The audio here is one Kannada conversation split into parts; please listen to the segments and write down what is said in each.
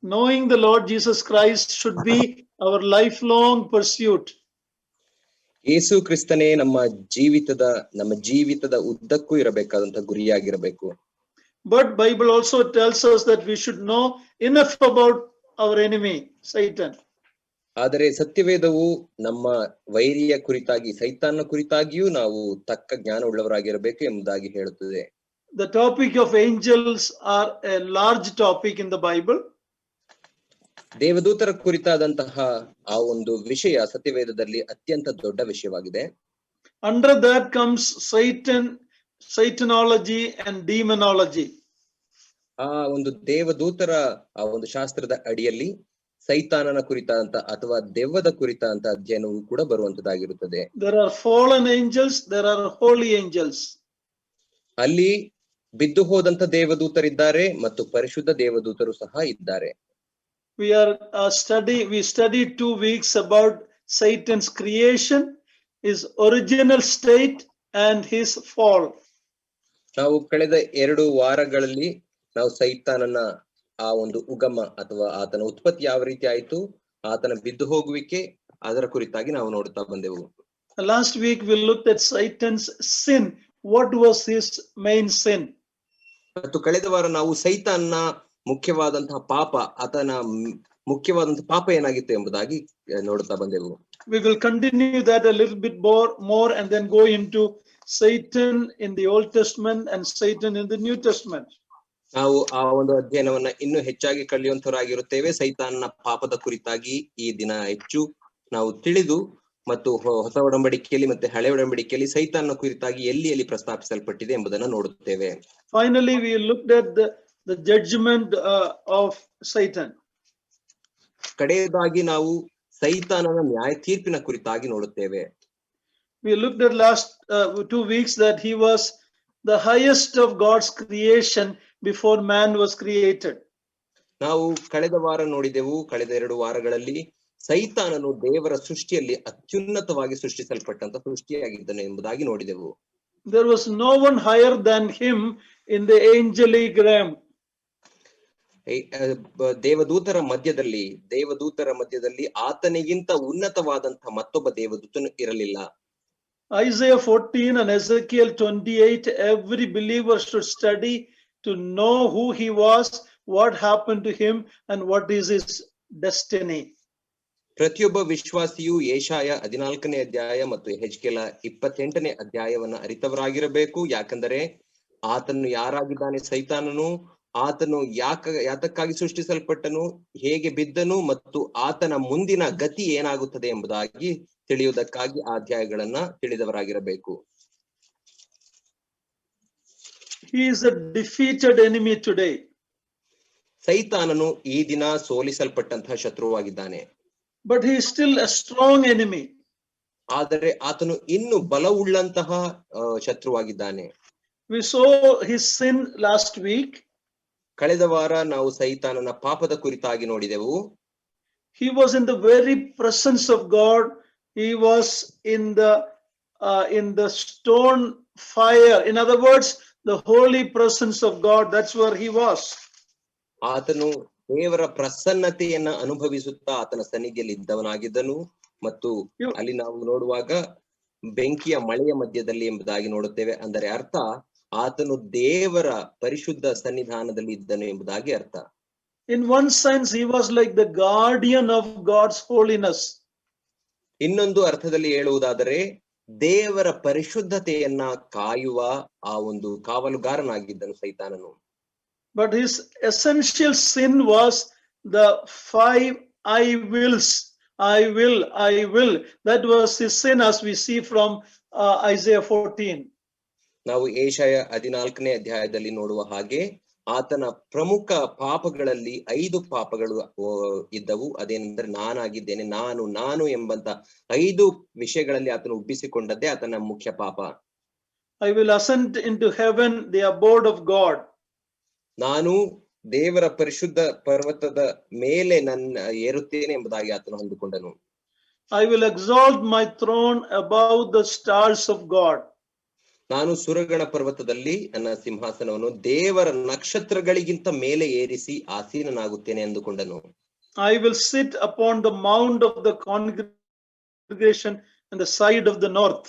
Knowing the Lord Jesus Christ should be our lifelong pursuit. ಯೇಸು ಕ್ರಿಸ್ತನೇ ನಮ್ಮ ಜೀವಿತದ ಉದ್ದಕ್ಕೂ ಇರಬೇಕಾದಂತ ಗುರಿಯಾಗಿರಬೇಕು. But Bible also tells us that we should know enough about our enemy Satan. ಆದರೆ ಸತ್ಯವೇದವು ನಮ್ಮ ವೈರಿಯ ಕುರಿತಾಗಿ ಸೈತಾನನ ಕುರಿತಾಗಿಯೂ ನಾವು ತಕ್ಕ ಜ್ಞಾನ ಉಳ್ಳವರಾಗಿರಬೇಕು ಎಂಬುದಾಗಿ ಹೇಳುತ್ತದೆ. The topic of angels are a large topic in the Bible. ದೇವದೂತರ ಕುರಿತಾದಂತಹ ಆ ಒಂದು ವಿಷಯ ಸತ್ಯವೇದದಲ್ಲಿ ಅತ್ಯಂತ ದೊಡ್ಡ ವಿಷಯವಾಗಿದೆ. Under that comes Satanology and demonology. ಆ ಒಂದು ದೇವದೂತರ ಆ ಒಂದು ಶಾಸ್ತ್ರದ ಅಡಿಯಲ್ಲಿ ಸೈತಾನನ ಕುರಿತಾದಂತ ಅಥವಾ ದೆವ್ವದ ಕುರಿತಾದಂತ ಅಧ್ಯಯನವು ಕೂಡ ಬರುವಂತದ್ದಾಗಿರುತ್ತದೆ. There are fallen angels, there are holy angels. ಅಲ್ಲಿ ಬಿದ್ದು ಹೋದಂತ ದೇವದೂತರಿದ್ದಾರೆ ಮತ್ತು ಪರಿಶುದ್ಧ ದೇವದೂತರು ಸಹ ಇದ್ದಾರೆ. We studied 2 weeks about Satan's creation, his original state and his fall. ನಾವು ಕಳೆದ 2 ವಾರಗಳಲ್ಲಿ ನಾವು ಸೈತಾನನ ಆ ಒಂದು ಉಗಮ ಅಥವಾ ಆತನ ಉತ್ಪತ್ತಿ ಯಾವ ರೀತಿ ಆಯಿತು, ಆತನ ಬಿದ್ದು ಹೋಗುವಿಕೆ, ಅದರ ಕುರಿತಾಗಿ ನಾವು ನೋಡುತ್ತಾ ಬಂದೆವು. Last week we looked at Satan's sin. What was his main sin? ಮತ್ತು ಕಳೆದ ವಾರ ನಾವು ಸೈತಾನನ ಮುಖ್ಯವಾದಂತಹ ಪಾಪ, ಆತನ ಮುಖ್ಯವಾದಂತಹ ಪಾಪ ಏನಾಗಿತ್ತು ಎಂಬುದಾಗಿ ನೋಡುತ್ತಾ ಬಂದೆವು. We will continue that a little bit more and then go into Satan in the Old Testament and Satan in the New Testament. ನಾವು ಆ ಒಂದು ಅಧ್ಯಯನವನ್ನ ಇನ್ನೂ ಹೆಚ್ಚಾಗಿ ಕಲಿಯುವಂತವರಾಗಿರುತ್ತೇವೆ. ಸೈತಾನನ ಪಾಪದ ಕುರಿತಾಗಿ ಈ ದಿನ ಹೆಚ್ಚು ನಾವು ತಿಳಿದು ಮತ್ತು ಹೊಸ ಒಡಂಬಡಿಕೆಯಲ್ಲಿ ಮತ್ತೆ ಹಳೆ ಒಡಂಬಡಿಕೆಯಲ್ಲಿ ಸೈತಾನನ ಕುರಿತಾಗಿ ಎಲ್ಲಿ ಪ್ರಸ್ತಾಪಿಸಲ್ಪಟ್ಟಿದೆ ಎಂಬುದನ್ನು ನೋಡುತ್ತೇವೆ. Finally, we looked at the judgment of Satan. ಕಡೆಯದಾಗಿ ನಾವು ಸೈತಾನನ ನ್ಯಾಯ ತೀರ್ಪಿನ ಕುರಿತಾಗಿ ನೋಡುತ್ತೇವೆ. We looked at last 2 weeks that he was the highest of God's creation before man was created. ನಾವು ಕಳೆದ ವಾರ ನೋಡಿದೆವು, ಕಳೆದ 2 ವಾರಗಳಲ್ಲಿ ಸೈತಾನನು ದೇವರ ಸೃಷ್ಟಿಯಲ್ಲಿ ಅತ್ಯುನ್ನತವಾಗಿ ಸೃಷ್ಟಿಸಲ್ಪಟ್ಟಂತ ಸೃಷ್ಟಿಯಾಗಿದ್ದನು ಎಂಬುದಾಗಿ ನೋಡಿದೆವು. There was no one higher than him in the angelic realm. ದೇವದೂತರ ಮಧ್ಯದಲ್ಲಿ ಆತನಿಗಿಂತ ಉನ್ನತವಾದಂತಹ ಮತ್ತೊಬ್ಬ ದೇವದೂತನು ಇರಲಿಲ್ಲ. Isaiah 14 and Ezekiel 28, every believer should study to know who he was, what happened to him, and what is his destiny. ಪ್ರತಿಯೊಬ್ಬ ವಿಶ್ವಾಸಿಯು ಯೆಶಾಯ 14ನೇ ಅಧ್ಯಾಯ ಮತ್ತು ಯೆಹೆಜ್ಕೇಲ 28ನೇ ಅಧ್ಯಾಯವನ್ನ ಅರಿತವರಾಗಿರಬೇಕು. ಯಾಕಂದರೆ ಆತನು ಯಾರಾಗಿದ್ದಾನೆ, ಸೈತಾನನು, ಆತನು ಯಾತಕ್ಕಾಗಿ ಸೃಷ್ಟಿಸಲ್ಪಟ್ಟನು, ಹೇಗೆ ಬಿದ್ದನು ಮತ್ತು ಆತನ ಮುಂದಿನ ಗತಿ ಏನಾಗುತ್ತದೆ ಎಂಬುದಾಗಿ ತಿಳಿಯುವುದಕ್ಕಾಗಿ ಆ ಅಧ್ಯಾಯಗಳನ್ನ ತಿಳಿದವರಾಗಿರಬೇಕು. He is a defeated enemy today. ಸೈತಾನನು ಈ ದಿನ ಸೋಲಿಸಲ್ಪಟ್ಟಂತಹ ಶತ್ರುವಾಗಿದ್ದಾನೆ. But he is still a strong enemy. ಆದರೆ ಆತನು ಇನ್ನು ಬಲವುಳ್ಳಂತಹ ಶತ್ರುವಾಗಿದ್ದಾನೆ. We saw his sin last week. ಕಳೆದ ವಾರ ನಾವು ಸೈತಾನನ ಪಾಪದ ಕುರಿತಾಗಿ ನೋಡಿದೆವು. He was in the very presence of God. He was in the stone fire. In other words, the holy presence of God. That's where he was. ಆತನು ದೇವರ ಪ್ರಸನ್ನತೆಯನ್ನ ಅನುಭವಿಸುತ್ತಾ ಆತನ ಸನ್ನಿಧಿಯಲ್ಲಿ ಇದ್ದವನಾಗಿದ್ದನು. ಮತ್ತು ಅಲ್ಲಿ ನಾವು ನೋಡುವಾಗ ಬೆಂಕಿಯ ಮಳೆಯ ಮಧ್ಯದಲ್ಲಿ ಎಂಬುದಾಗಿ ನೋಡುತ್ತೇವೆ. ಅಂದರೆ ಅರ್ಥ ಆತನು ದೇವರ ಪರಿಶುದ್ಧ ಸನ್ನಿಧಾನದಲ್ಲಿ ಇದ್ದನು ಎಂಬುದಾಗಿ ಅರ್ಥ. In one sense, he was like the guardian of God's holiness. ಇನ್ನೊಂದು ಅರ್ಥದಲ್ಲಿ ಹೇಳುವುದಾದರೆ ದೇವರ ಪರಿಶುದ್ಧತೆಯನ್ನ ಕಾಯುವ ಆ ಒಂದು ಕಾವಲುಗಾರನಾಗಿದ್ದನು ಸೈತಾನನು. But his essential sin was the 5 I wills. I will. That was his sin, as we see from Isaiah 14. ನಾವು ಯೆಶಾಯ 14ನೇ ಅಧ್ಯಾಯದಲ್ಲಿ ನೋಡುವ ಹಾಗೆ ಆತನ ಪ್ರಮುಖ ಪಾಪಗಳಲ್ಲಿ 5 ಪಾಪಗಳು ಇದ್ದವು. ಅದೇನೆಂದರೆ ನಾನಾಗಿದ್ದೇನೆ, ನಾನು ಎಂಬಂತ 5 ವಿಷಯಗಳಲ್ಲಿ ಆತನು ಉಬ್ಬಿಸಿಕೊಂಡದ್ದೇ ಆತನ ಮುಖ್ಯ ಪಾಪ. I will ascend into heaven, the abode of God. ನಾನು ದೇವರ ಪರಿಶುದ್ಧ ಪರ್ವತದ ಮೇಲೆ ಏರುತ್ತೇನೆ ಎಂಬುದಾಗಿ ಆತನು ಅಂದುಕೊಂಡನು. I will exalt my throne above the stars of God. ನಾನು ಸುರಗಣ ಪರ್ವತದಲ್ಲಿ ನನ್ನ ಸಿಂಹಾಸನವನ್ನು ದೇವರ ನಕ್ಷತ್ರಗಳಿಗಿಂತ ಮೇಲೆ ಏರಿಸಿ ಆಸೀನನಾಗುತ್ತೇನೆ ಎಂದುಕೊಂಡನು. I will sit upon the mount of the congregation on the side of the north.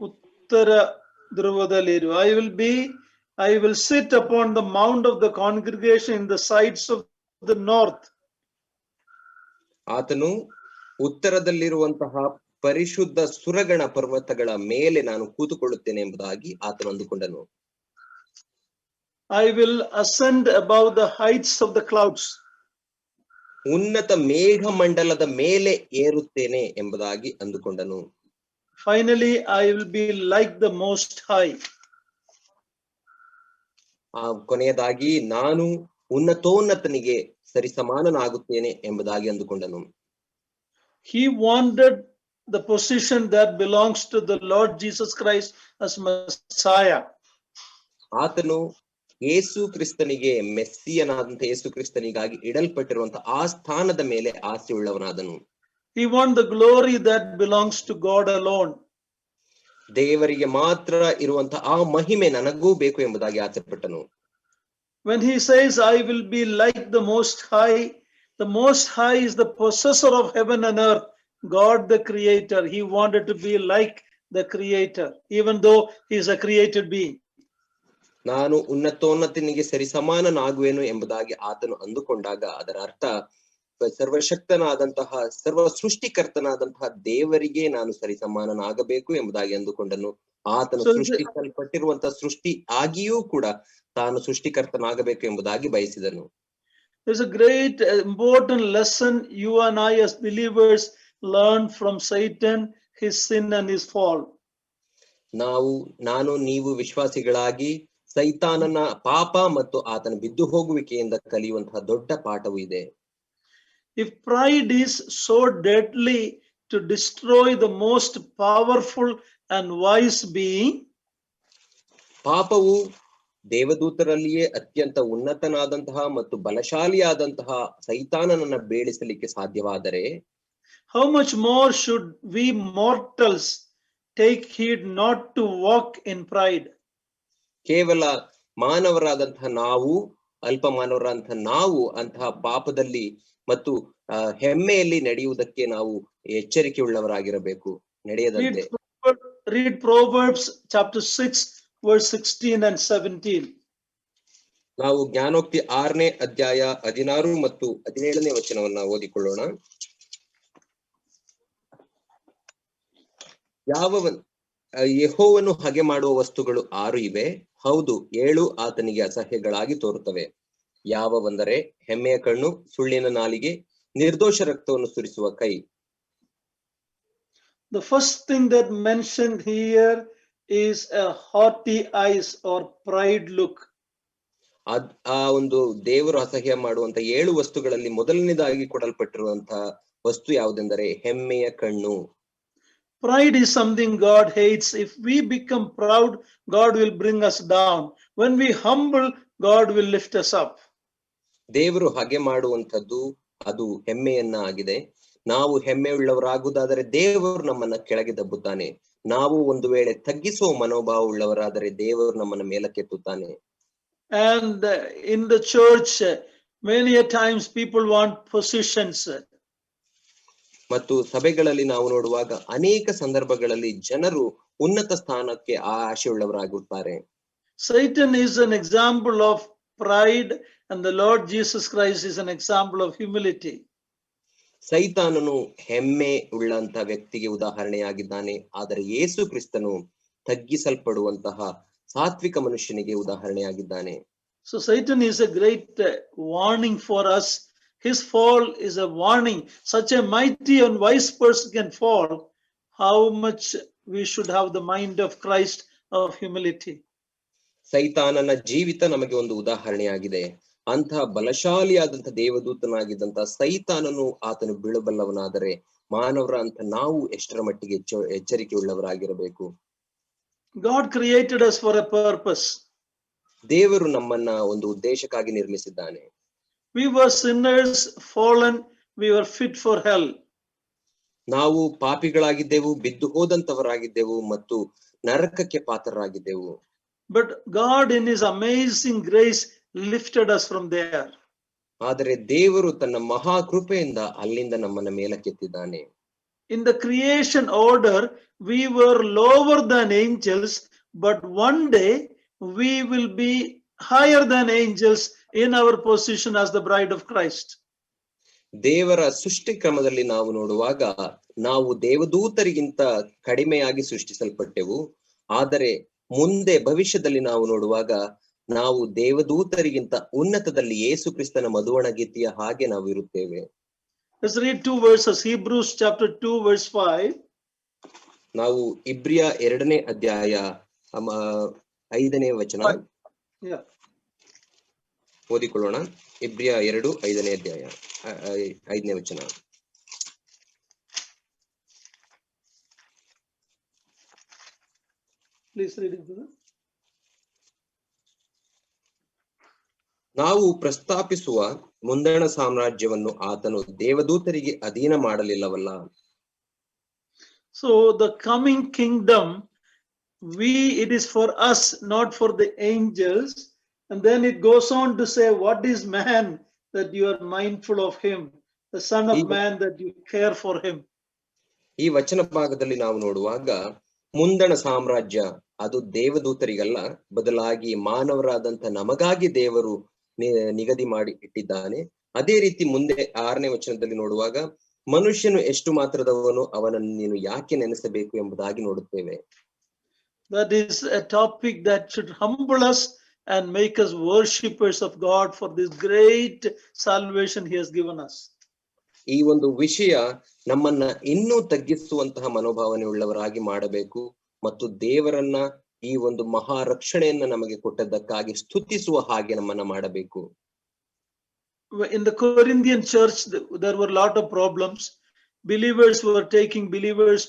ಉತ್ತರ ಧ್ರುವದಲ್ಲಿರು. I will sit upon the mount of the congregation in the sides of the north. ಆತನು ಉತ್ತರದಲ್ಲಿರುವಂತಹ ಪರಿಶುದ್ಧ ಸುರಗಣ ಪರ್ವತಗಳ ಮೇಲೆ ನಾನು ಕೂತುಕೊಳ್ಳುತ್ತೇನೆ ಎಂಬುದಾಗಿ ಆತನು ಅಂದುಕೊಂಡನು. I will ascend above the heights of the clouds. ಉನ್ನತ ಮೇಘಮಂಡಲದ ಮೇಲೆ ಏರುತ್ತೇನೆ ಎಂಬುದಾಗಿ ಅಂದುಕೊಂಡನು. Finally, I will be like the Most High. ಕೊನೆಯದಾಗಿ ನಾನು ಉನ್ನತೋನ್ನತನಿಗೆ ಸರಿಸಮಾನನಾಗುತ್ತೇನೆ ಎಂಬುದಾಗಿ ಅಂದುಕೊಂಡನು. He wanted the position that belongs to the Lord Jesus Christ as Messiah. ಆತನು ಯೇಸು ಕ್ರಿಸ್ತನಿಗೆ ಮೆಸ್ಸಿಯನಾದಂತ ಯೇಸು ಕ್ರಿಸ್ತನಿಗಾಗಿ ಇಡಲ್ಪಟ್ಟಿರುವಂತಹ ಆ ಸ್ಥಾನದ ಮೇಲೆ ಆಸೆ ಉಳ್ಳವನಾದನು. He wanted the glory that belongs to God alone. ದೇವರಿಗೆ ಮಾತ್ರ ಇರುವಂತಹ ಆ ಮಹಿಮೆ ನನಗೂ ಬೇಕು ಎಂಬುದಾಗಿ ಆಸೆ ಪಟ್ಟನು. When he says, I will be like the Most High is the possessor of heaven and earth, God the Creator. He wanted to be like the Creator, even though he is a created being. ನಾನು ಉನ್ನತೋನ್ನತನಿಗೆ ಸರಿಸಮಾನನಾಗುವೆನು ಎಂಬುದಾಗಿ ಆತನು ಅಂದುಕೊಂಡಾಗ ಅದರ ಅರ್ಥ ಸರ್ವಶಕ್ತನಾದಂತಹ ಸರ್ವ ಸೃಷ್ಟಿಕರ್ತನಾದಂತಹ ದೇವರಿಗೆ ನಾನು ಸರಿಸಮಾನನಾಗಬೇಕು ಎಂಬುದಾಗಿ ಅಂದುಕೊಂಡನು. ಆತನು ಸೃಷ್ಟಿಸಲ್ಪಟ್ಟಿರುವಂತಹ ಸೃಷ್ಟಿ ಆಗಿಯೂ ಕೂಡ ತಾನು ಸೃಷ್ಟಿಕರ್ತನಾಗಬೇಕು ಎಂಬುದಾಗಿ ಬಯಸಿದನು. There's a great important lesson you and I as believers learn from Satan, his sin and his fall. ನಾನು ನೀವು ವಿಶ್ವಾಸಿಗಳಾಗಿ ಸೈತಾನನ ಪಾಪ ಮತ್ತು ಆತನ ಬಿದ್ದು ಹೋಗುವಿಕೆಯಿಂದ ಕಲಿಯುವಂತಹ ದೊಡ್ಡ ಪಾಠವೂ ಇದೆ. If pride is so deadly to destroy the most powerful and wise being, ಪಾಪವು ದೇವದೂತರಲ್ಲಿಯೇ ಅತ್ಯಂತ ಉನ್ನತನಾದಂತಹ ಮತ್ತು ಬಲಶಾಲಿಯಾದಂತಹ ಸೈತಾನನನ್ನ ಬೇಡಿಸಲಿಕ್ಕೆ ಸಾಧ್ಯವಾದರೆ, how much more should we mortals take heed not to walk in pride? ಕೇವಲ ಮಾನವರಾದಂತಹ ನಾವು, ಅಲ್ಪ ಮಾನವರಾದಂತಹ ನಾವು ಅಂತಹ ಪಾಪದಲ್ಲಿ ಮತ್ತು ಹೆಮ್ಮೆಯಲ್ಲಿ ನಡೆಯುವುದಕ್ಕೆ ನಾವು ಎಚ್ಚರಿಕೆ ಉಳ್ಳವರಾಗಿರಬೇಕು, ನಡೆಯದಂತೆ. Read Proverbs chapter 6 verse 16 and 17. ನಾವು ಜ್ಞಾನೋಕ್ತಿ 6ನೇ ಅಧ್ಯಾಯ 16 ಮತ್ತು 17ನೇ ವಚನವನ್ನ ಓದಿಕೊಳ್ಳೋಣ. ಯೆಹೋವನು ಹಗೆ ಮಾಡುವ ವಸ್ತುಗಳು 6 ಇವೆ, ಹೌದು 7 ಆತನಿಗೆ ಅಸಹ್ಯಗಳಾಗಿ ತೋರುತ್ತವೆ. ಯಾವವೆಂದರೆ ಹೆಮ್ಮೆಯ ಕಣ್ಣು, ಸುಳ್ಳಿನ ನಾಲಿಗೆ, ನಿರ್ದೋಷ ರಕ್ತವನ್ನು ಸುರಿಸುವ ಕೈ. The first thing that mentioned here is a haughty eyes or pride look. ಆ ಒಂದು ದೇವರು ಅಸಹ್ಯ ಮಾಡುವಂತ 7 ವಸ್ತುಗಳಲ್ಲಿ ಮೊದಲನೇದಾಗಿ ಕೊಡಲ್ಪಟ್ಟಿರುವಂತಹ ವಸ್ತು ಯಾವುದೆಂದರೆ ಹೆಮ್ಮೆಯ ಕಣ್ಣು. Pride is something God hates. If we become proud, God will bring us down. When we humble, God will lift us up. ದೇವರು ಹಾಗೆ ಮಾಡುವಂತದ್ದು ಅದು ಹೆಮ್ಮೆಯನ್ನ ಆಗಿದೆ. ನಾವು ಹೆಮ್ಮೆ ಉಳ್ಳವರಾಗುವುದಾದರೆ ದೇವರು ನಮ್ಮನ್ನ ಕೆಳಗೆ ದಬ್ಬುತ್ತಾನೆ. ನಾವು ಒಂದು ವೇಳೆ ತಗ್ಗಿಸುವ ಮನೋಭಾವ ಉಳ್ಳವರಾದರೆ ದೇವರು ನಮ್ಮನ್ನ ಮೇಲಕ್ಕೆತ್ತುತ್ತಾನೆ. And in the church, many a times people want positions. ಮತ್ತು ಸಭೆಗಳಲ್ಲಿ ನಾವು ನೋಡುವಾಗ ಅನೇಕ ಸಂದರ್ಭಗಳಲ್ಲಿ ಜನರು ಉನ್ನತ ಸ್ಥಾನಕ್ಕೆ ಆಶೆಯುಳ್ಳವರಾಗುತ್ತಾರೆ. Satan is an example of pride and the Lord Jesus Christ is an example of humility. ಸೈತಾನನು ಹೆಮ್ಮೆ ಉಳ್ಳಂತ ವ್ಯಕ್ತಿಗೆ ಉದಾಹರಣೆಯಾಗಿದ್ದಾನೆ, ಆದರೆ ಯೇಸು ಕ್ರಿಸ್ತನು ತಗ್ಗಿಸಲ್ಪಡುವಂತಹ ಸಾತ್ವಿಕ ಮನುಷ್ಯನಿಗೆ ಉದಾಹರಣೆಯಾಗಿದ್ದಾನೆ. So Satan is a great warning for us. His fall is a warning. Such a mighty and wise person can fall. How much we should have the mind of Christ of humility. ಸೈತಾನನ ಜೀವಿತ ನಮಗೆ ಒಂದು ಉದಾಹರಣೆಯಾಗಿದೆ. ಅಂತಹ ಬಲಶಾಲಿಯಾದಂತ ದೇವದೂತನಾಗಿದ್ದಂತ ಸೈತಾನನು ಆತನು ಬೀಳಬಲ್ಲವನಾದರೆ ಮಾನವರ ಅಂತ ನಾವು ಎಷ್ಟರ ಮಟ್ಟಿಗೆ ಎಚ್ಚರಿಕೆ ಉಳ್ಳವರಾಗಿರಬೇಕು. God created us for a purpose. ದೇವರು ನಮ್ಮನ್ನ ಒಂದು ಉದ್ದೇಶಕ್ಕಾಗಿ ನಿರ್ಮಿಸಿದ್ದಾನೆ. We were sinners, fallen, we were fit for hell. ನಾವು ಪಾಪಿಗಳಾಗಿದ್ದೆವು, ಬಿದ್ದು ಹೋದಂತವರಾಗಿದ್ದೆವು ಮತ್ತು ನರಕಕ್ಕೆ ಪಾತ್ರರಾಗಿದ್ದೆವು. But God in his amazing grace lifted us from there. ಆದರೆ ದೇವರು ತನ್ನ ಮಹಾ ಕೃಪೆಯಿಂದ ಅಲ್ಲಿಂದ ನಮ್ಮನ್ನ ಮೇಲಕ್ಕೆತ್ತಿದ್ದಾನೆ. In the creation order, we were lower than angels, but one day we will be higher than angels in our position as the bride of Christ. ದೇವರ ಸೃಷ್ಟಿ ಕ್ರಮದಲ್ಲಿ ನಾವು ನೋಡುವಾಗ ನಾವು ದೇವದೂತರಿಗಿಂತ ಕಡಿಮೆಯಾಗಿ ಸೃಷ್ಟಿಸಲ್ಪಟ್ಟೆವು. ಆದರೆ ಮುಂದೆ ಭವಿಷ್ಯದಲ್ಲಿ ನಾವು ನೋಡುವಾಗ ನಾವು ದೇವದೂತರಿಗಿಂತ ಉನ್ನತದಲ್ಲಿ ಯೇಸು ಕ್ರಿಸ್ತನ ಮಧುವಣಗೀತಿಯ ಹಾಗೆ ನಾವು ಇರುತ್ತೇವೆ. Let's read two verses. Hebrews chapter 2 verse 5. ನಾವು ಇಬ್ರಿಯ 2ನೇ ಅಧ್ಯಾಯ 5ನೇ ವಚನ ಓದಿಕೊಳ್ಳೋಣ. ಇಬ್ರಿಯ 2:5ನೇ ಅಧ್ಯಾಯ 5ನೇ ವಚನ. Please read it. ನಾವು ಪ್ರಸ್ತಾಪಿಸುವ ಮುಂದಣ ಸಾಮ್ರಾಜ್ಯವನ್ನು ಆತನು ದೇವದೂತರಿಗೆ ಅಧೀನ ಮಾಡಲಿಲ್ಲವಲ್ಲ. So the coming kingdom, it is for us, not for the angels. And then it goes on to say, what is man that you are mindful of him, the son of man that you care for him. ಈ ವಚನ ಭಾಗದಲ್ಲಿ ನಾವು ನೋಡುವಾಗ ಮುಂದಣ ಸಾಮ್ರಾಜ್ಯ ಅದು ದೇವದೂತರಿಗಲ್ಲ, ಬದಲಾಗಿ ಮಾನವರಾದಂತ ನಮಗಾಗಿ ದೇವರು ನಿಗದಿ ಮಾಡಿ ಇಟ್ಟಿದ್ದಾನೆ. ಅದೇ ರೀತಿ ಮುಂದೆ 6ನೇ ವಚನದಲ್ಲಿ ನೋಡುವಾಗ ಮನುಷ್ಯನು ಎಷ್ಟು ಮಾತ್ರದವನು, ಅವನನ್ನು ನೀನು ಯಾಕೆ ನೆನೆಸಬೇಕು ಎಂಬುದಾಗಿ ನೋಡುತ್ತೇವೆ. That is a topic that should humble us and make us worshippers of God for this great salvation he has given us. ಈ ಒಂದು ವಿಷಯ ನಮ್ಮನ್ನ ಇನ್ನೂ ತಗ್ಗಿಸುವಂತಹ ಮನೋಭಾವನೆ ಉಳ್ಳವರಾಗಿ ಮಾಡಬೇಕು ಮತ್ತು ದೇವರನ್ನ ಈ ಒಂದು ಮಹಾ ರಕ್ಷಣೆಯನ್ನ ನಮಗೆ ಕೊಟ್ಟದ್ದಕ್ಕಾಗಿ ಸ್ತುತಿಸುವ ಹಾಗೆ ನಮ್ಮನ್ನ ಮಾಡಬೇಕು. In the Corinthian church, there were a lot of problems. Believers were taking believers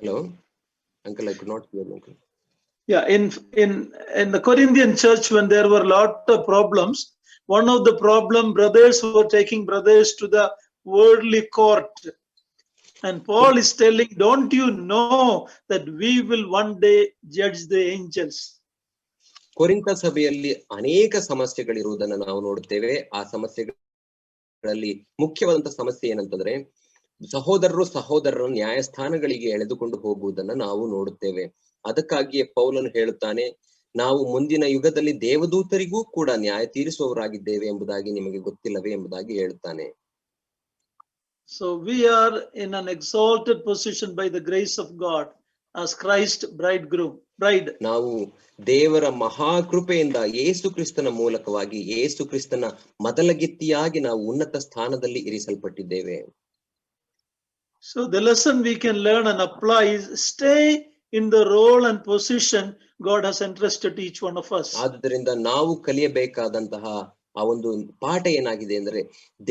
Hello, uncle, I could not hear you, uncle. Yeah, in the Corinthian church, when there were a lot of problems, one of the brothers were taking brothers to the worldly court. And Paul is telling, don't you know that we will one day judge the angels? ಕೊರಿಂಥ ಸಭೆಯಲ್ಲಿ ಅನೇಕ ಸಮಸ್ಯೆಗಳಿರುವುದನ್ನು ನಾವು ನೋಡುತ್ತೇವೆ. ಆ ಸಮಸ್ಯೆಗಳಲ್ಲಿ ಮುಖ್ಯವಾದಂತಹ ಸಮಸ್ಯೆ ಏನಂತಂದ್ರೆ ಸಹೋದರರು ನ್ಯಾಯಸ್ಥಾನಗಳಿಗೆ ಎಳೆದುಕೊಂಡು ಹೋಗುವುದನ್ನು ನಾವು ನೋಡುತ್ತೇವೆ. ಅದಕ್ಕಾಗಿಯೇ ಪೌಲನು ಹೇಳುತ್ತಾನೆ, ನಾವು ಮುಂದಿನ ಯುಗದಲ್ಲಿ ದೇವದೂತರಿಗೂ ಕೂಡ ನ್ಯಾಯ ತೀರಿಸುವವರಾಗಿದ್ದೇವೆ ಎಂಬುದಾಗಿ ನಿಮಗೆ ಗೊತ್ತಿಲ್ಲವೇ ಎಂಬುದಾಗಿ ಹೇಳುತ್ತಾನೆ. So we are in an exalted position by the grace of God as Christ bride. ನಾವು ದೇವರ ಮಹಾಕೃಪೆಯಿಂದ ಯೇಸು ಕ್ರಿಸ್ತನ ಮೂಲಕವಾಗಿ ಯೇಸು ಕ್ರಿಸ್ತನ ಮೊದಲಗಿತ್ತಿಯಾಗಿ ನಾವು ಉನ್ನತ ಸ್ಥಾನದಲ್ಲಿ ಇರಿಸಲ್ಪಟ್ಟಿದ್ದೇವೆ. So the lesson we can learn and apply is stay in the role and position God has entrusted each one of us. ಆದ್ದರಿಂದ ನಾವು ಕಲಿಯಬೇಕಾದಂತಹ ಆ ಒಂದು ಪಾಠ ಏನಾಗಿದೆ ಅಂದ್ರೆ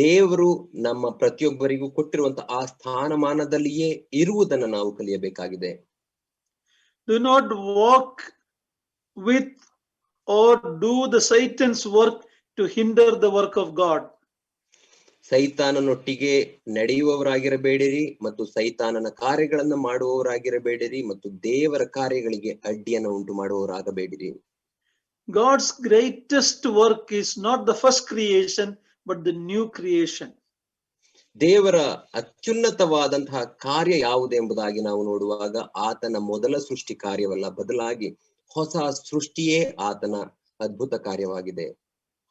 ದೇವರು ನಮ್ಮ ಪ್ರತಿಯೊಬ್ಬರಿಗೂ ಕೊಟ್ಟಿರುವಂತಹ ಆ ಸ್ಥಾನಮಾನದಲ್ಲಿಯೇ ಇರುವುದನ್ನು ನಾವು ಕಲಿಯಬೇಕಾಗಿದೆ. Do not walk with or do the Satan's work to hinder the work of God. ಸೈತಾನನೊಟ್ಟಿಗೆ ನಡೆಯುವವರಾಗಿರಬೇಡಿರಿ ಮತ್ತು ಸೈತಾನನ ಕಾರ್ಯಗಳನ್ನು ಮಾಡುವವರಾಗಿರಬೇಡಿರಿ ಮತ್ತು ದೇವರ ಕಾರ್ಯಗಳಿಗೆ ಅಡ್ಡಿಯನ್ನು ಉಂಟು ಮಾಡುವವರಾಗಬೇಡಿರಿ. God's greatest work is not the first creation but the new creation. ದೇವರ ಅತ್ಯುನ್ನತವಾದಂತಹ ಕಾರ್ಯ ಯಾವುದು ಎಂಬುದಾಗಿ ನಾವು ನೋಡುವಾಗ ಆತನ ಮೊದಲ ಸೃಷ್ಟಿ ಕಾರ್ಯವಲ್ಲ, ಬದಲಾಗಿ ಹೊಸ ಸೃಷ್ಟಿಯೇ ಆತನ ಅದ್ಭುತ ಕಾರ್ಯವಾಗಿದೆ.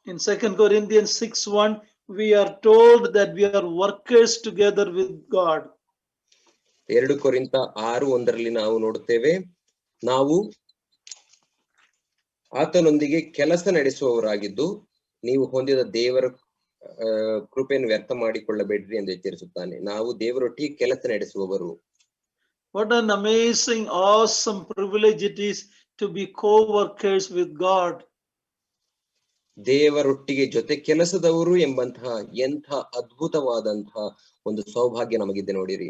In 2 Corinthians 6:1 we are told that we are workers together with God. 2 ಕೊರಿಂಥ 6:1 ನಾವು ನೋಡುತ್ತೇವೆ, ನಾವು ಆತನೊಂದಿಗೆ ಕೆಲಸ ನಡೆಸುವವರಾಗಿದ್ದು ನೀವು ಹೊಂದಿದ ದೇವರ ಕೃಪೆಯನ್ನು ವ್ಯರ್ಥ ಮಾಡಿಕೊಳ್ಳಬೇಡ್ರಿ ಎಂದು ಎಚ್ಚರಿಸುತ್ತಾನೆ. ನಾವು ದೇವರೊಟ್ಟಿಗೆ ಕೆಲಸ ನಡೆಸುವವರು. What an amazing, awesome privilege it is to be co-workers with God. ದೇವರೊಟ್ಟಿಗೆ ಜೊತೆ ಕೆಲಸದವರು ಎಂಬಂತಹ ಎಂಥ ಅದ್ಭುತವಾದಂತಹ ಒಂದು ಸೌಭಾಗ್ಯ ನಮಗಿದೆ ನೋಡಿರಿ.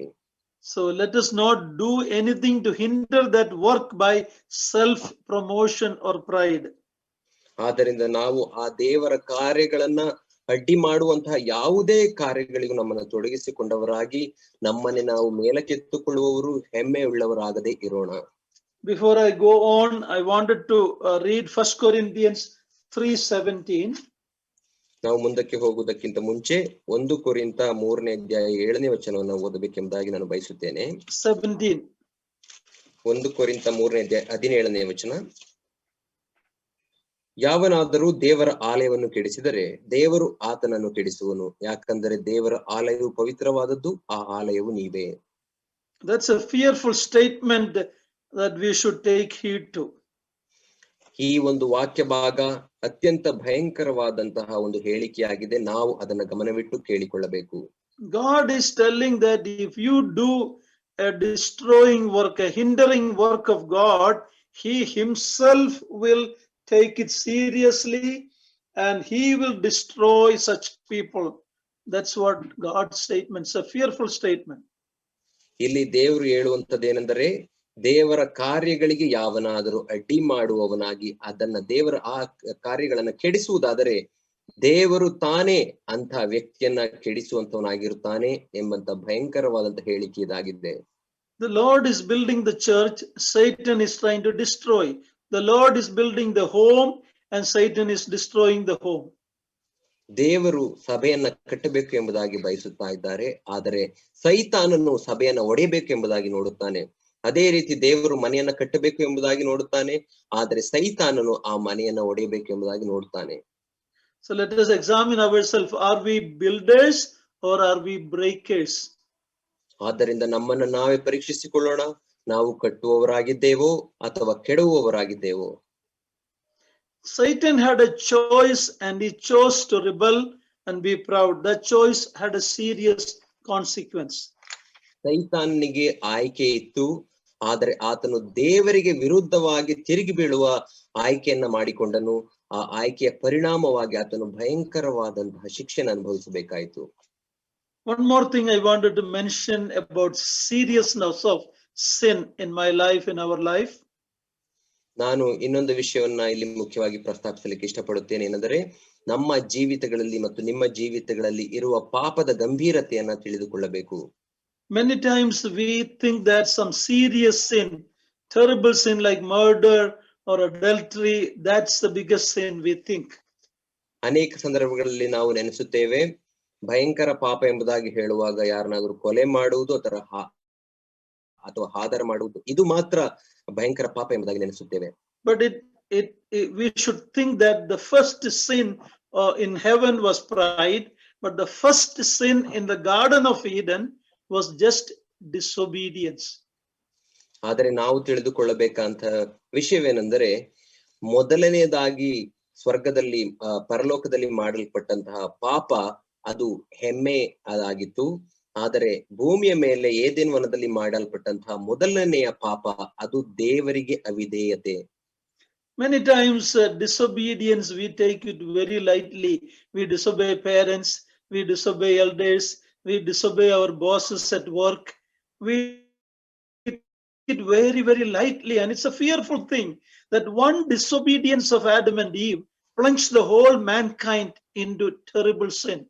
So let us not do anything to hinder that work by self promotion or pride. ಆದ್ದರಿಂದ ನಾವು ಆ ದೇವರ ಕಾರ್ಯಗಳನ್ನ ಅಡ್ಡಿ ಮಾಡುವಂತಹ ಯಾವುದೇ ಕಾರ್ಯಗಳಿಗೂ ನಮ್ಮನ್ನು ತೊಡಗಿಸಿಕೊಂಡವರಾಗಿ ನಮ್ಮನ್ನೇ ನಾವು ಮೇಲಕ್ಕೆತ್ತುಕೊಳ್ಳುವವರು ಹೆಮ್ಮೆ ಉಳ್ಳವರಾಗದೆ ಇರೋಣ. Before I go on, I wanted to read 1 Corinthians 3:17. ನಾವು ಮುಂದಕ್ಕೆ ಹೋಗುವುದಕ್ಕಿಂತ ಮುಂಚೆ 1 ಕೊರಿಂಥ 3ನೇ ಅಧ್ಯಾಯ 7ನೇ ವಚನವನ್ನು ಓದಬೇಕೆಂಬುದಾಗಿ ನಾನು ಬಯಸುತ್ತೇನೆ. 17. 1 ಕೊರಿಂಥ 3ನೇ ಅಧ್ಯಾಯ 17ನೇ ವಚನ. ಯಾವನಾದರೂ ದೇವರ ಆಲಯವನ್ನು ಕೆಡಿಸಿದರೆ ದೇವರು ಆತನನ್ನು ಕೆಡಿಸುವನು, ಯಾಕಂದರೆ ದೇವರ ಆಲಯವು ಪವಿತ್ರವಾದದ್ದು, ಆ ಆಲಯವು ನೀವೇ. That's a fearful statement that we should take heed to. ಈ ಒಂದು ವಾಕ್ಯ ಭಾಗ ಅತ್ಯಂತ ಭಯಂಕರವಾದಂತಹ ಒಂದು ಹೇಳಿಕೆಯಾಗಿದೆ. ನಾವು ಅದನ್ನ ಗಮನವಿಟ್ಟು ಕೇಳಿಕೊಳ್ಳಬೇಕು. God is telling that if you do a destroying work, a hindering work of God, he himself will take it seriously and he will destroy such people. That's what God's statement is, a fearful statement. ಇಲ್ಲಿ ದೇವರು ಹೇಳುವಂತದ್ದೇನೆಂದರೆ, ದೇವರ ಕಾರ್ಯಗಳಿಗೆ ಯಾವನಾದರೂ ಅಡ್ಡಿ ಮಾಡುವವನಾಗಿ ಅದನ್ನ ದೇವರ ಆ ಕಾರ್ಯಗಳನ್ನ ಕೆಡಿಸುವುದಾದರೆ ದೇವರು ತಾನೇ ಅಂತ ವ್ಯಕ್ತಿಯನ್ನ ಕೆಡಿಸುವಂತವನಾಗಿರುತ್ತಾನೆ ಎಂಬಂತ ಭಯಂಕರವಾದಂತ ಹೇಳಿಕೆ ಇದಾಗಿದೆ. The Lord is building the church, Satan is trying to destroy. The Lord is building the home and Satan is destroying the home. ದೇವರು ಸಭೆಯನ್ನ ಕಟ್ಟಬೇಕು ಎಂಬುದಾಗಿ ಬಯಸುತ್ತಾ ಇದ್ದಾರೆ, ಆದರೆ ಸೈತಾನನು ಸಭೆಯನ್ನ ಒಡೆಯಬೇಕು ಎಂಬುದಾಗಿ ನೋಡುತ್ತಾನೆ. ಅದೇ ರೀತಿ ದೇವರು ಮನೆಯನ್ನ ಕಟ್ಟಬೇಕು ಎಂಬುದಾಗಿ ನೋಡುತ್ತಾನೆ, ಆದರೆ ಸೈತಾನನು ಆ ಮನೆಯನ್ನ ಒಡೆಯಬೇಕು ಎಂಬುದಾಗಿ ನೋಡುತ್ತಾನೆ. So let us examine ourselves. Are we builders or are we breakers? ಆದ್ದರಿಂದ ನಮ್ಮನ್ನ ನಾವೇ ಪರೀಕ್ಷಿಸಿಕೊಳ್ಳೋಣ. ನಾವು ಕಟ್ಟುವವರಾಗಿದ್ದೇವೋ ಅಥವಾ ಕೆಡವುವವರಾಗಿದ್ದೇವೋ? Satan had a choice and he chose to rebel and be proud. That choice had a serious consequence. ಸೈತಾನನಿಗೆ ಆಯ್ಕೆ ಇತ್ತು, ಆದರೆ ಆತನು ದೇವರಿಗೆ ವಿರುದ್ಧವಾಗಿ ತಿರುಗಿ ಬೀಳುವ ಆಯ್ಕೆಯನ್ನ ಮಾಡಿಕೊಂಡನು. ಆ ಆಯ್ಕೆಯ ಪರಿಣಾಮವಾಗಿ ಆತನು ಭಯಂಕರವಾದಂತಹ ಶಿಕ್ಷೆಯನ್ನು ಅನುಭವಿಸಬೇಕಾಯಿತು. One more thing I wanted to mention about seriousness of sin in my life, in our life. ನಾನು ಇನ್ನೊಂದು ವಿಷಯವನ್ನ ಇಲ್ಲಿ ಮುಖ್ಯವಾಗಿ ಪ್ರಸ್ತಾಪಿಸಲಿಕ್ಕೆ ಇಷ್ಟಪಡುತ್ತೇನೆ. ಏನೆಂದರೆ, ನಮ್ಮ ಜೀವಿತಗಳಲ್ಲಿ ಮತ್ತು ನಿಮ್ಮ ಜೀವಿತಗಳಲ್ಲಿ ಇರುವ ಪಾಪದ ಗಂಭೀರತೆಯನ್ನ ತಿಳಿದುಕೊಳ್ಳಬೇಕು. Many times we think that some serious sin, terrible sin like murder or adultery, that's the biggest sin we think. ಅನೇಕ ಸಂದರ್ಭಗಳಲ್ಲಿ ನಾವು ನೆನೆಸುತ್ತೇವೆ, ಭಯಂಕರ ಪಾಪ ಎಂಬುದಾಗಿ ಹೇಳುವಾಗ ಯಾರನ್ನಾದ್ರೂ ಕೊಲೆ ಮಾಡುವುದು ಅಥವಾ ಆಧಾರ ಮಾಡುವುದು, ಇದು ಮಾತ್ರ ಭಯಂಕರ ಪಾಪ ಎಂಬುದಾಗಿ ನೆನೆಸುತ್ತೇವೆ. But we should think that the first sin in heaven was pride, but the first sin in the Garden of Eden was just disobedience. ಆದರೆ ನಾವು ತಿಳಿದುಕೊಳ್ಳಬೇಕಂತ ವಿಷಯವೇನೆಂದರೆ, ಮೊದಲನೆಯದಾಗಿ ಸ್ವರ್ಗದಲ್ಲಿ ಪರಲೋಕದಲ್ಲಿ ಮಾಡಲ್ಪಟ್ಟಂತಹ ಪಾಪ ಅದು ಹೆಮ್ಮೆ ಅದಾಗಿತ್ತು. ಆದರೆ ಭೂಮಿಯ ಮೇಲೆ ಏದೆನ್ ವನದಲ್ಲಿ ಮಾಡಲ್ಪಟ್ಟಂತಹ ಮೊದಲನೆಯ ಪಾಪ ಅದು ದೇವರಿಗೆ ಅವಿಧೇಯತೆ. Many times disobedience we take it very lightly. We disobey parents, we disobey elders, we disobey our bosses at work. We take it very, very lightly, and it's a fearful thing that one disobedience of Adam and Eve plunged the whole mankind into terrible sin.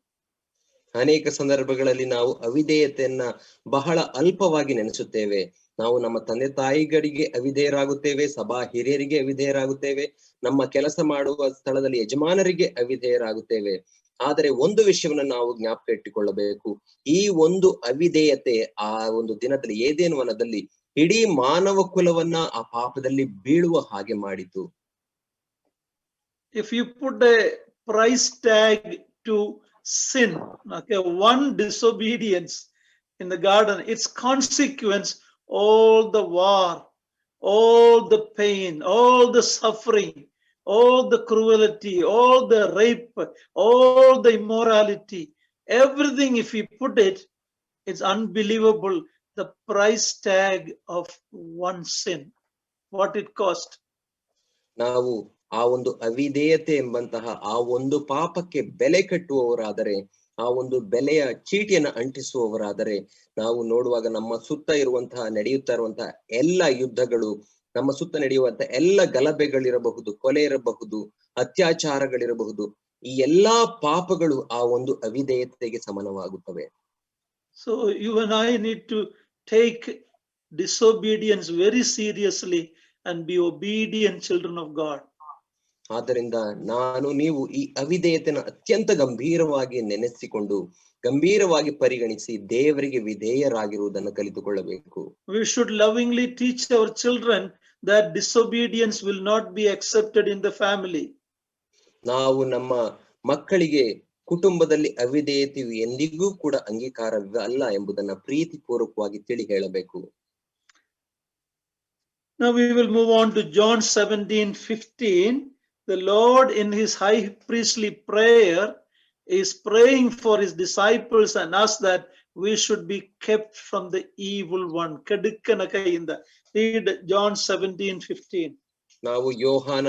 ಅನೇಕ ಸಂದರ್ಭಗಳಲ್ಲಿ ನಾವು ಅವಿಧೇಯತೆಯನ್ನ ಬಹಳ ಅಲ್ಪವಾಗಿ ನೆನೆಸುತ್ತೇವೆ. ನಾವು ನಮ್ಮ ತಂದೆ ತಾಯಿಗಳಿಗೆ ಅವಿಧೇಯರಾಗುತ್ತೇವೆ, ಸಭಾ ಹಿರಿಯರಿಗೆ ಅವಿಧೇಯರಾಗುತ್ತೇವೆ, ನಮ್ಮ ಕೆಲಸ ಮಾಡುವ ಸ್ಥಳದಲ್ಲಿ ಯಜಮಾನರಿಗೆ ಅವಿಧೇಯರಾಗುತ್ತೇವೆ. ಆದರೆ ಒಂದು ವಿಷಯವನ್ನ ನಾವು ಜ್ಞಾಪಕ ಇಟ್ಟುಕೊಳ್ಳಬೇಕು, ಈ ಒಂದು ಅವಿಧೇಯತೆ ಆ ಒಂದು ದಿನದಲ್ಲಿ ಏದೇನ್ ವನದಲ್ಲಿ ಇಡೀ ಮಾನವ ಕುಲವನ್ನ ಆ ಪಾಪದಲ್ಲಿ ಬೀಳುವ ಹಾಗೆ ಮಾಡಿತು. If you put a price tag to sin, okay, one disobedience in the garden, its consequence, all the war, all the pain, all the suffering, all the cruelty, all the rape, all the immorality, everything, if we put it, it's unbelievable. The price tag of one sin, what it cost. ನಾವು ಆ ಒಂದು ಅವಿಧೇಯತೆ ಎಂಬಂತಹ ಆ ಒಂದು ಪಾಪಕ್ಕೆ ಬೆಲೆ ಕಟ್ಟುವವರಾದರೆ ಆ ಒಂದು ಬೆಲೆಯ ಚೀಟಿಯನ್ನ ಅಂಟಿಸುವವರಾದರೆ ನಾವು ನೋಡುವಾಗ ನಮ್ಮ ಸುತ್ತ ಇರುವಂತಹ ನಡೆಯುತ್ತಾ ಇರುವಂತಹ ಎಲ್ಲ ಯುದ್ಧಗಳು, ನಮ್ಮ ಸುತ್ತ ನಡೆಯುವಂತಹ ಎಲ್ಲ ಗಲಭೆಗಳಿರಬಹುದು, ಕೊಲೆ ಇರಬಹುದು, ಅತ್ಯಾಚಾರಗಳಿರಬಹುದು, ಈ ಎಲ್ಲಾ ಪಾಪಗಳು ಆ ಒಂದು ಅವಿಧೇಯತೆಗೆ ಸಮಾನವಾಗುತ್ತವೆ. So you and I need to take disobedience very seriously and be obedient children of God. ಆದ್ದರಿಂದ ನಾನು ನೀವು ಈ ಅವಿಧೇಯತೆಯನ್ನು ಅತ್ಯಂತ ಗಂಭೀರವಾಗಿ ನೆನೆಸಿಕೊಂಡು ಗಂಭೀರವಾಗಿ ಪರಿಗಣಿಸಿ ದೇವರಿಗೆ ವಿಧೇಯರಾಗಿರುವುದನ್ನು ಕಲಿತುಕೊಳ್ಳಬೇಕು. We should lovingly teach our children that disobedience will not be accepted in the family. ನಾವು ನಮ್ಮ ಮಕ್ಕಳಿಗೆ ಕುಟುಂಬದಲ್ಲಿ ಅವಿಧೇಯತೆಯು ಎಂದಿಗೂ ಕೂಡ ಅಂಗೀಕಾರವಲ್ಲ ಎಂಬುದನ್ನು ಪ್ರೀತಿಪೂರ್ವಕವಾಗಿ ತಿಳಿ ಹೇಳಬೇಕು. Now we will move on to John 17:15. The Lord in his high priestly prayer is praying for his disciples and us that we should be kept from the evil one. Kedukkana kayinda. Read John 17:15. ನಾವು ಯೋಹಾನ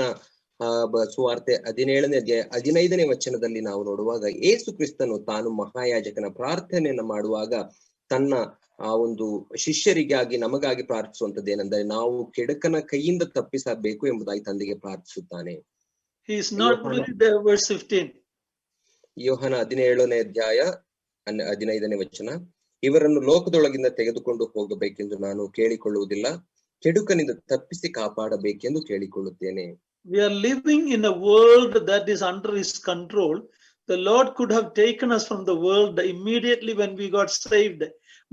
ಸುವಾರ್ತೆ 17ನೇ ಅಧ್ಯಾಯ 15ನೇ ವಚನದಲ್ಲಿ ನಾವು ನೋಡುವಾಗ ಯೇಸು ಕ್ರಿಸ್ತನು ತಾನು ಮಹಾಯಾಜಕನ ಪ್ರಾರ್ಥನೆಯನ್ನ ಮಾಡುವಾಗ ತನ್ನ ಆ ಒಂದು ಶಿಷ್ಯರಿಗಾಗಿ ನಮಗಾಗಿ ಪ್ರಾರ್ಥಿಸುವಂತದ್ದೇನೆಂದರೆ ನಾವು ಕೆಡುಕನ ಕೈಯಿಂದ ತಪ್ಪಿಸಬೇಕು ಎಂಬುದಾಗಿ ತಂದೆಗೆ ಪ್ರಾರ್ಥಿಸುತ್ತಾನೆ. He is not read verse 15. ಯೋಹಾನ 17ನೇ ಅಧ್ಯಾಯ 15ನೇ ವಚನ, ಇವರನ್ನು ಲೋಕದೊಳಗಿಂದ ತೆಗೆದುಕೊಂಡು ಹೋಗಬೇಕೆಂದು ನಾನು ಕೇಳಿಕೊಳ್ಳುವುದಿಲ್ಲ, ಕೆಡುಕನಿಂದ ತಪ್ಪಿಸಿ ಕಾಪಾಡಬೇಕೆಂದು ಕೇಳಿಕೊಳ್ಳುತ್ತೇನೆ. We are living in a world that is under his control. The Lord could have taken us from the world immediately when we got saved,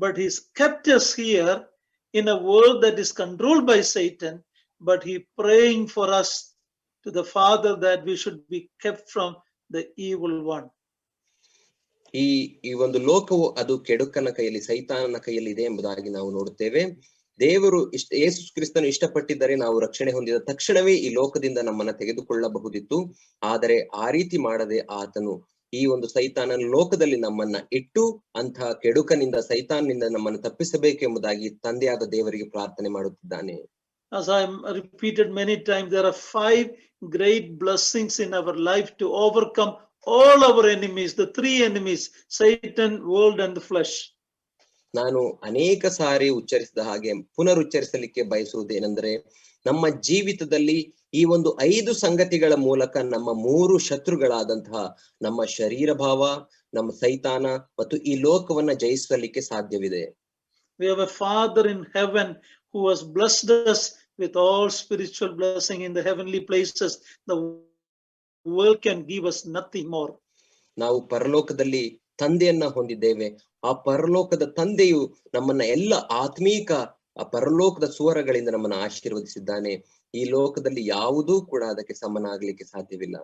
but he's kept us here in a world that is controlled by Satan, but he praying for us to the Father that we should be kept from the evil one. ಈ ಒಂದು ಲೋಕವು ಅದು ಕೆಡುಕನ ಕೈಯಲ್ಲಿ, ಸೈತಾನನ ಕೈಯಲ್ಲಿ ಇದೆ ಎಂಬುದಾಗಿ ನಾವು ನೋಡುತ್ತೇವೆ. ದೇವರು ಯೇಸು ಕ್ರಿಸ್ತನು ಇಷ್ಟಪಟ್ಟಿದ್ದರೆ ನಾವು ರಕ್ಷಣೆ ಹೊಂದಿದ ತಕ್ಷಣವೇ ಈ ಲೋಕದಿಂದ ನಮ್ಮನ್ನ ತೆಗೆದುಕೊಳ್ಳಬಹುದಿತ್ತು. ಆದರೆ ಆ ರೀತಿ ಮಾಡದೆ ಆತನು ಈ ಒಂದು ಸೈತಾನನ ಲೋಕದಲ್ಲಿ ನಮ್ಮನ್ನ ಇಟ್ಟು ಅಂತಹ ಕೆಡುಕನಿಂದ, ಸೈತಾನನಿಂದ ನಮ್ಮನ್ನು ತಪ್ಪಿಸಬೇಕು ಎಂಬುದಾಗಿ ತಂದೆಯಾದ ದೇವರಿಗೆ ಪ್ರಾರ್ಥನೆ ಮಾಡುತ್ತಿದ್ದಾನೆ. As I repeated many times, there are 5 great blessings in our life to overcome all our enemies, the 3 enemies, Satan, world and the flesh. ನಾನು ಅನೇಕ ಸಾರಿ ಉಚ್ಚರಿಸಿದ ಹಾಗೆ ಪುನರುಚ್ಚರಿಸಲಿಕ್ಕೆ ಬಯಸುವುದೇನೆಂದರೆ, ನಮ್ಮ ಜೀವಿತದಲ್ಲಿ ಈ ಒಂದು 5 ಸಂಗತಿಗಳ ಮೂಲಕ ನಮ್ಮ 3 ಶತ್ರುಗಳಾದಂತಹ ನಮ್ಮ ಶರೀರ ಭಾವ, ನಮ್ಮ ಸೈತಾನ ಮತ್ತು ಈ ಲೋಕವನ್ನ ಜಯಿಸಲಿಕ್ಕೆ ಸಾಧ್ಯವಿದೆ. We have a Father in heaven who has blessed us with all spiritual blessing in the heavenly places. The world can give us nothing more. ನಾವು ಪರಲೋಕದಲ್ಲಿ ತಂದೆಯನ್ನ ಹೊಂದಿದ್ದೇವೆ. ಆ ಪರಲೋಕದ ತಂದೆಯು ನಮ್ಮನ್ನ ಎಲ್ಲ ಆತ್ಮೀಕ ಆ ಪರಲೋಕದ ಸುವರಗಳಿಂದ ನಮ್ಮನ್ನ ಆಶೀರ್ವದಿಸಿದ್ದಾನೆ. ಈ ಲೋಕದಲ್ಲಿ ಯಾವುದೂ ಕೂಡ ಅದಕ್ಕೆ ಸಮನಾಗಲಿಕ್ಕೆ ಸಾಧ್ಯವಿಲ್ಲ.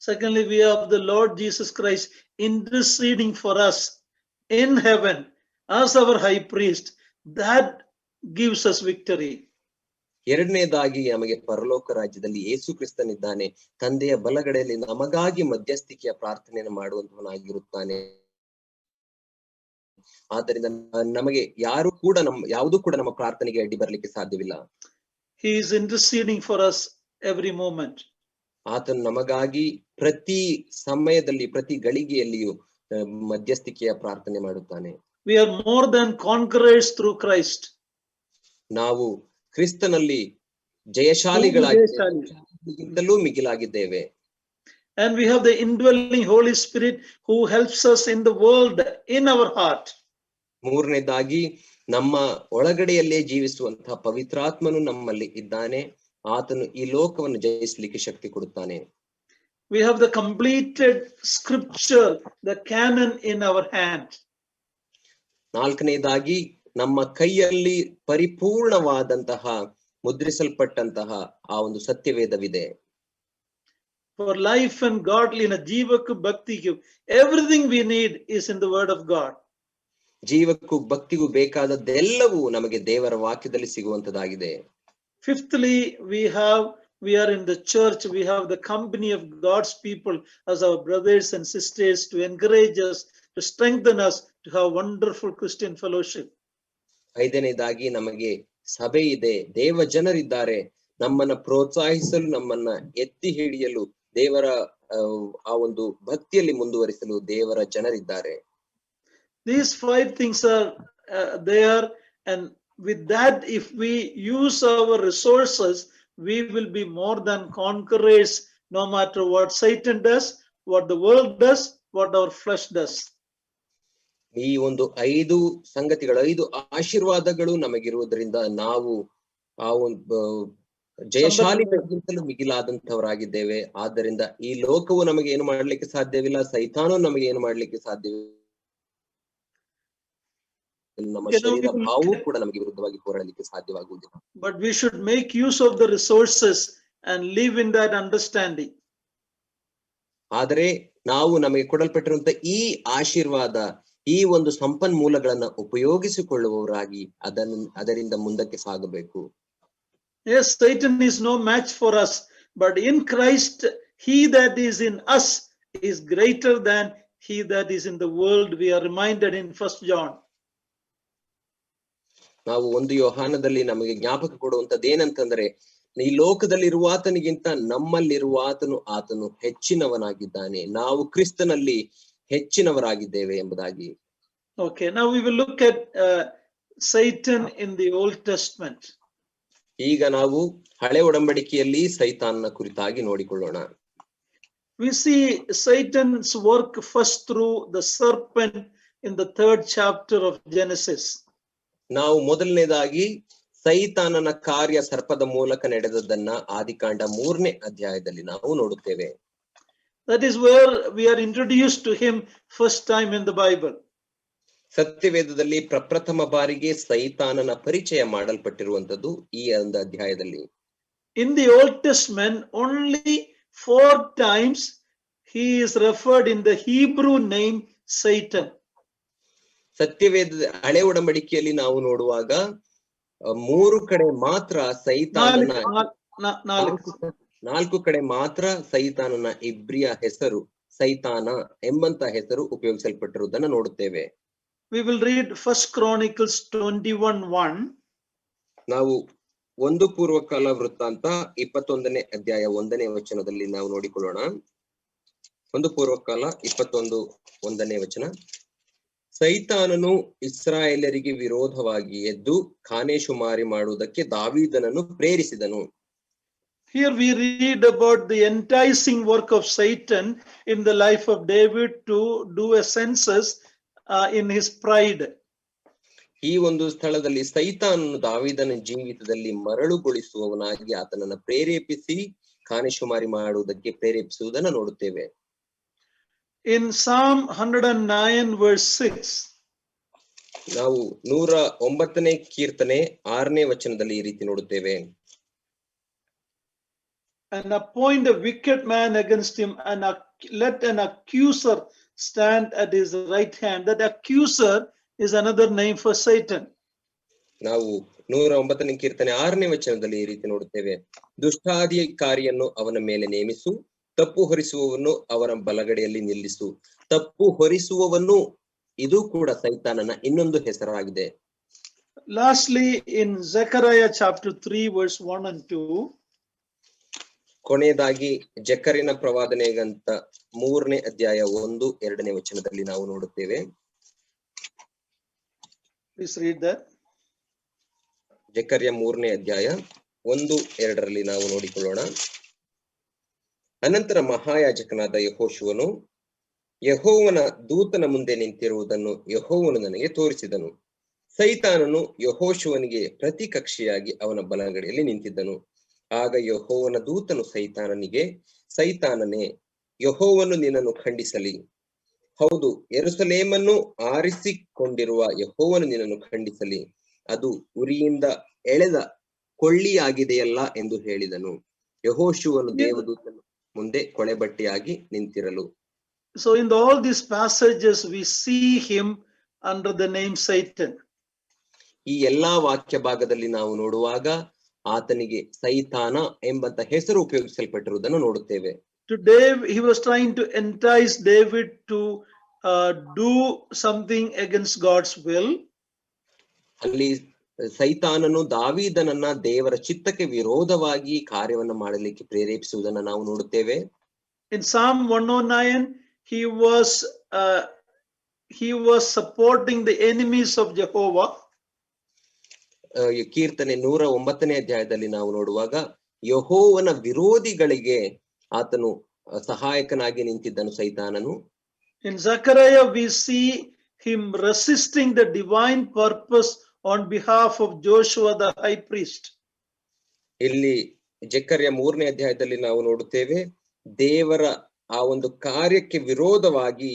Secondly, we have the Lord Jesus Christ interceding for us in heaven as our high priest. That gives us victory. ಎರಡನೇದಾಗಿ ನಮಗೆ ಪರಲೋಕ ರಾಜ್ಯದಲ್ಲಿ ಯೇಸು ಕ್ರಿಸ್ತನಿದ್ದಾನೆ, ತಂದೆಯ ಬಲಗಡೆಯಲ್ಲಿ ನಮಗಾಗಿ ಮಧ್ಯಸ್ಥಿಕೆಯ ಪ್ರಾರ್ಥನೆಯನ್ನು ಮಾಡುವಂತವನಾಗಿರುತ್ತಾನೆ. ಆದ್ದರಿಂದ ನಮಗೆ ಯಾವುದು ಕೂಡ ನಮ್ಮ ಪ್ರಾರ್ಥನೆಗೆ ಅಡ್ಡಿ ಬರಲಿಕ್ಕೆ ಸಾಧ್ಯವಿಲ್ಲ. He is interceding for us every moment. ಆತನು ನಮಗಾಗಿ ಪ್ರತಿ ಸಮಯದಲ್ಲಿ, ಪ್ರತಿ ಗಳಿಗೆಯಲ್ಲಿಯೂ ಮಧ್ಯಸ್ಥಿಕೆಯ ಪ್ರಾರ್ಥನೆ ಮಾಡುತ್ತಾನೆ. We are more than conquerors through Christ. ನಾವು ಕ್ರಿಸ್ತನಲ್ಲಿ ಜಯಶಾಲಿಗಳಾಗಿದ್ದಲ್ಲೂ ಮಿಗಿಲಾಗಿದ್ದೇವೆ. And we have the indwelling Holy Spirit who helps us in the world, in our heart. ಮೂರನೇದಾಗಿ ನಮ್ಮ ಒಳಗಡೆಯಲ್ಲೇ ಜೀವಿಸುವಂತಹ ಪವಿತ್ರಾತ್ಮನು ನಮ್ಮಲ್ಲಿ ಇದ್ದಾನೆ. ಆತನು ಈ ಲೋಕವನ್ನು ಜಯಿಸಲಿಕ್ಕೆ ಶಕ್ತಿ ಕೊಡುತ್ತಾನೆ. We have the completed scripture, the canon in our hand. ನಾಲ್ಕನೇದಾಗಿ ನಮ್ಮ ಕೈಯಲ್ಲಿ ಪರಿಪೂರ್ಣವಾದಂತಹ ಮುದ್ರಿಸಲ್ಪಟ್ಟಂತಹ ಆ ಒಂದು ಸತ್ಯವೇದವಿದೆ. For life and godliness, ಜೀವಕ್ಕೂ ಭಕ್ತಿಗೂ, everything we need is in the word of God. ಜೀವಕ್ಕೂ ಭಕ್ತಿಗೂ ಬೇಕಾದದ್ದೆಲ್ಲವೂ ನಮಗೆ ದೇವರ ವಾಕ್ಯದಲ್ಲಿ ಸಿಗುವಂತದಾಗಿದೆ. Fifthly, we are in the church, we have the company of God's people as our brothers and sisters to encourage us, to strengthen us, to have wonderful Christian fellowship. ಐದನೇದಾಗಿ ನಮಗೆ ಸಭೆ ಇದೆ, ದೇವ ಜನರಿದ್ದಾರೆ, ನಮ್ಮನ್ನ ಪ್ರೋತ್ಸಾಹಿಸಲು, ನಮ್ಮನ್ನ ಎತ್ತಿ ಹಿಡಿಯಲು ದೇವರ ಆ ಒಂದು ಭಕ್ತಿಯಲ್ಲಿ ಮುಂದುವರಿಸಲು ದೇವರ ಜನರಿದ್ದಾರೆ. These 5 things are there, and with that, if we use our resources, we will be more than conquerors, no matter what Satan does, what the world does, what our flesh does. ಈ ಒಂದು 5 ಸಂಗತಿಗಳು, 5 ಆಶೀರ್ವಾದಗಳು ನಮಗಿರುವುದರಿಂದ ನಾವು ಆ ಒಂದು ಜಯಶಾಲಿಗಳಿಗಿಂತಲೂ ಮಿಗಿಲಾದಂತವರಾಗಿದ್ದೇವೆ. ಆದ್ದರಿಂದ ಈ ಲೋಕವು ನಮಗೆ ಏನು ಮಾಡ್ಲಿಕ್ಕೆ ಸಾಧ್ಯವಿಲ್ಲ, ಸೈತಾನು ನಮಗೆ ಏನು ಮಾಡ್ಲಿಕ್ಕೆ ಸಾಧ್ಯವಿಲ್ಲ, ನಮ್ಮ ಶರೀರ ಭಾವವೂ ಕೂಡ ನಮಗೆ ವಿರುದ್ಧವಾಗಿ ಹೋರಾಡಲಿಕ್ಕೆ ಸಾಧ್ಯವಾಗುವುದಿಲ್ಲ. But we should make use of the resources and live in that understanding. ಆದರೆ ನಾವು ನಮಗೆ ಕೊಡಲ್ಪಟ್ಟಿರುವಂತ ಈ ಆಶೀರ್ವಾದ, ಈ ಒಂದು ಸಂಪನ್ಮೂಲಗಳನ್ನ ಉಪಯೋಗಿಸಿಕೊಳ್ಳುವವರಾಗಿ ಅದರಿಂದ ಮುಂದಕ್ಕೆ ಸಾಗಬೇಕು. Yes, Satan is no match for us, but in Christ, he that is in us is greater than he that is in the world. We are reminded in 1 John. ನಾವು 1 ಯೋಹಾನದಲ್ಲಿ ನಮಗೆ ಜ್ಞಾಪಕ ಕೊಡುವಂತದ್ದು ಏನಂತಂದ್ರೆ, ಈ ಲೋಕದಲ್ಲಿರುವಾತನಿಗಿಂತ ನಮ್ಮಲ್ಲಿರುವಾತನು ಆತನು ಹೆಚ್ಚಿನವನಾಗಿದ್ದಾನೆ, ನಾವು ಕ್ರಿಸ್ತನಲ್ಲಿ ಹೆಚ್ಚಿನವರಾಗಿದ್ದೇವೆ ಎಂಬುದಾಗಿ. Okay, now we will look at Satan in the Old Testament. ಈಗ ನಾವು ಹಳೆ ಒಡಂಬಡಿಕೆಯಲ್ಲಿ ಸೈತಾನನ ಕುರಿತಾಗಿ ನೋಡಿಕೊಳ್ಳೋಣ. We see Satan's work first through the serpent in the 3rd chapter of Genesis. ನಾವು ಮೊದಲನೇದಾಗಿ ಸೈತಾನನ ಕಾರ್ಯ ಸರ್ಪದ ಮೂಲಕ ನಡೆದದ್ದನ್ನ ಆದಿಕಾಂಡ 3ನೇ ಅಧ್ಯಾಯದಲ್ಲಿ ನಾವು ನೋಡುತ್ತೇವೆ. That is where we are introduced to him first time in the Bible. ಸತ್ಯವೇದದಲ್ಲಿ ಪ್ರಪ್ರಥಮ ಬಾರಿಗೆ ಸೈತಾನನ ಪರಿಚಯ ಮಾಡಲ್ಪಟ್ಟಿರುವಂತದ್ದು ಈ ಒಂದು ಅಧ್ಯಾಯದಲ್ಲಿ. In the Old Testament, only 4 times he is referred in the Hebrew name Satan. ಸತ್ಯವೇದ ಹಳೆ ಒಡಂಬಡಿಕೆಯಲ್ಲಿ ನಾವು ನೋಡುವಾಗ 3 ಕಡೆ ಮಾತ್ರ ಸೈತಾನನ 4 ಕಡೆ ಮಾತ್ರ ಸೈತಾನನ ಇಬ್ರಿಯ ಹೆಸರು ಸೈತಾನ ಎಂಬಂತ ಹೆಸರು ಉಪಯೋಗಿಸಲ್ಪಟ್ಟಿರುವುದನ್ನು ನೋಡುತ್ತೇವೆ. We will read 1 Chronicles 21:1. ನಾವು 1 ಪೂರ್ವಕಾಲ ವೃತ್ತಾಂತ 21ನೇ ಅಧ್ಯಾಯ 1ನೇ ವಚನದಲ್ಲಿ ನಾವು ನೋಡಿಕೊಳ್ಳೋಣ. 1 ಪೂರ್ವಕಾಲ 21:1ನೇ ವಚನ. ಸೈತಾನನು ಇಸ್ರಾಯೇಲರಿಗೆ ವಿರೋಧವಾಗಿ ಎದ್ದು ಖಾನೇಶುಮಾರಿ ಮಾಡುವುದಕ್ಕೆ ದಾವೀದನನ್ನು ಪ್ರೇರಿಸಿದನು. Here we read about the enticing work of Satan in the life of David to do a census in his pride. ಈ ಒಂದು ಸ್ಥಳದಲ್ಲಿ ಸೈತಾನನು ದಾವೀದನ ಜೀವಿತದಲ್ಲಿ ಮರಳುಗೊಳಿಸುವವನಾಗಿ ಆತನನ್ನು ಪ್ರೇರೇಪಿಸಿ ಖಾನೇಶುಮಾರಿ ಮಾಡುವುದಕ್ಕೆ ಪ್ರೇರೇಪಿಸುವುದನ್ನು ನೋಡುತ್ತೇವೆ. In Psalm 109 verse 6, ನಾವು 109ನೇ ಕೀರ್ತನೆ 6ನೇ ವಚನದಲ್ಲಿ ಈ ರೀತಿ ನೋಡುತ್ತೇವೆ. And appoint a wicked man against him, and let an accuser stand at his right hand. That accuser is another name for Satan. ನಾವು 109ನೇ ಕೀರ್ತನೆ 6ನೇ ವಚನದಲ್ಲಿ ಈ ರೀತಿ ನೋಡುತ್ತೇವೆ. ದುಷ್ಟಾಧಿಕಾರಿಯನ್ನು ಅವನ ಮೇಲೆ ನೇಮಿಸು, ತಪ್ಪು ಹೊರಿಸುವವನು ಅವರ ಬಲಗಡೆಯಲ್ಲಿ ನಿಲ್ಲಿಸು. ತಪ್ಪು ಹೊರಿಸುವವನು ಇದು ಕೂಡ ಸೈತಾನನ ಇನ್ನೊಂದು ಹೆಸರಾಗಿದೆ. Lastly, in Zechariah chapter 3 verse 1 and 2, ಕೊನೆಯದಾಗಿ ಜಕರಿನ ಪ್ರವಾದನೆಗಂತ 3ನೇ ಅಧ್ಯಾಯ 1-2ನೇ ವಚನದಲ್ಲಿ ನಾವು ನೋಡುತ್ತೇವೆ. Please read that. ಜಕರ್ಯ 3ನೇ ಅಧ್ಯಾಯ 1-2ರಲ್ಲಿ ನಾವು ನೋಡಿಕೊಳ್ಳೋಣ. ಅನಂತರ ಮಹಾಯಾಜಕನಾದ ಯೆಹೋಶುವನು ಯೆಹೋವನ ದೂತನ ಮುಂದೆ ನಿಂತಿರುವುದನ್ನು ಯೆಹೋವನು ನನಗೆ ತೋರಿಸಿದನು. ಸೈತಾನನು ಯೆಹೋಶುವನಿಗೆ ಪ್ರತಿಕಕ್ಷಿಯಾಗಿ ಅವನ ಬಲಗಡೆಯಲ್ಲಿ ನಿಂತಿದ್ದನು. ಆಗ ಯೆಹೋವನ ದೂತನು ಸೈತಾನನಿಗೆ, ಸೈತಾನನೇ, ಯೆಹೋವನು ನಿನ್ನನ್ನು ಖಂಡಿಸಲಿ. ಹೌದು, ಯೆರೂಸಲೇಮನ್ನು ಆರಿಸಿಕೊಂಡಿರುವ ಯೆಹೋವನು ನಿನ್ನನ್ನು ಖಂಡಿಸಲಿ. ಅದು ಉರಿಯಿಂದ ಎಳೆದ ಕೊಳ್ಳಿಯಾಗಿದೆಯಲ್ಲ ಎಂದು ಹೇಳಿದನು. ಯೆಹೋಶುವನು ದೇವದೂತನ ಮುಂದೆ ಕೊಳೆಬಟ್ಟೆಯಾಗಿ ನಿಂತಿರಲು. So in all these passages we see him under the name Satan. ಈ ಎಲ್ಲಾ ವಾಕ್ಯ ಭಾಗದಲ್ಲಿ ನಾವು ನೋಡುವಾಗ ಆತನಿಗೆ ಸೈತಾನ ಎಂಬಂತ ಹೆಸರು ಉಪಯೋಗಿಸಲ್ಪಟ್ಟಿರುವುದನ್ನು ನೋಡುತ್ತೇವೆ. Today he was trying to entice David to do something against God's will. ಅಲ್ಲಿ ಸೈತಾನನು ದಾವೀದನನ್ನ ದೇವರ ಚಿತ್ತಕ್ಕೆ ವಿರೋಧವಾಗಿ ಕಾರ್ಯವನ್ನು ಮಾಡಲಿಕ್ಕೆ ಪ್ರೇರೇಪಿಸುವುದನ್ನು ನಾವು ನೋಡುತ್ತೇವೆ. In Psalm 109, he was supporting the enemies of Jehovah. ಈ ಕೀರ್ತನೆ 109ನೇ ಅಧ್ಯಾಯದಲ್ಲಿ ನಾವು ನೋಡುವಾಗ ಯೆಹೋವನ ವಿರೋಧಿಗಳಿಗೆ ಆತನು ಸಹಾಯಕನಾಗಿ ನಿಂತಿದ್ದನು ಸೈತಾನನು. In Zechariah we see him resisting the divine purpose on behalf of Joshua the high priest. ಇಲ್ಲಿ ಜೆಕರ್ಯ 3ನೇ ಅಧ್ಯಾಯದಲ್ಲಿ ನಾವು ನೋಡುತ್ತೇವೆ ದೇವರ ಆ ಒಂದು ಕಾರ್ಯಕ್ಕೆ ವಿರೋಧವಾಗಿ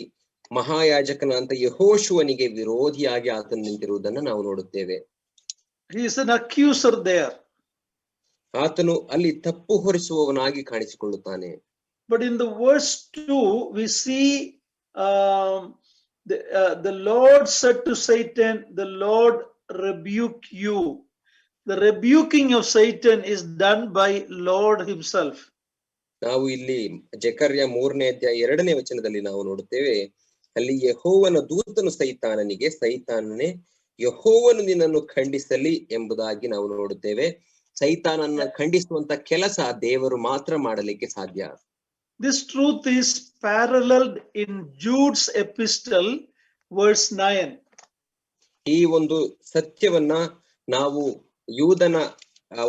ಮಹಾಯಾಜಕನಂತ ಯೆಹೋಶುವನಿಗೆ ವಿರೋಧಿಯಾಗಿ ಆತನು ನಿಂತಿರುವುದನ್ನು ನಾವು ನೋಡುತ್ತೇವೆ. He is an accuser there. ಆತನು ಅಲ್ಲಿ ತಪ್ಪು ಹೊರಿಸುವವನಾಗಿ ಕಾಣಿಸಿಕೊಳ್ಳುತ್ತಾನೆ. But in the verse 2 we see the Lord said to Satan, the Lord rebuke you. The rebuking of Satan is done by Lord himself. ನಾವು ಇಲ್ಲಿ ಜೆಕರ್ಯ 3ನೇ ಅಧ್ಯಾಯ 2ನೇ ವಚನದಲ್ಲಿ ನಾವು ನೋಡುತ್ತೇವೆ ಅಲ್ಲಿ ಯೆಹೋವನ ದೂತನು ಸೈತಾನನೇ ಯೆಹೋವನು ನಿನ್ನನ್ನು ಖಂಡಿಸಲಿ ಎಂಬುದಾಗಿ ನಾವು ನೋಡುತ್ತೇವೆ. ಸೈತಾನನ್ನ ಖಂಡಿಸುವಂತ ಕೆಲಸ ದೇವರು ಮಾತ್ರ ಮಾಡಲಿಕ್ಕೆ ಸಾಧ್ಯ. This truth is paralleled in Jude's epistle verse 9. ಈ ಒಂದು ಸತ್ಯವನ್ನ ನಾವು ಯೂದನ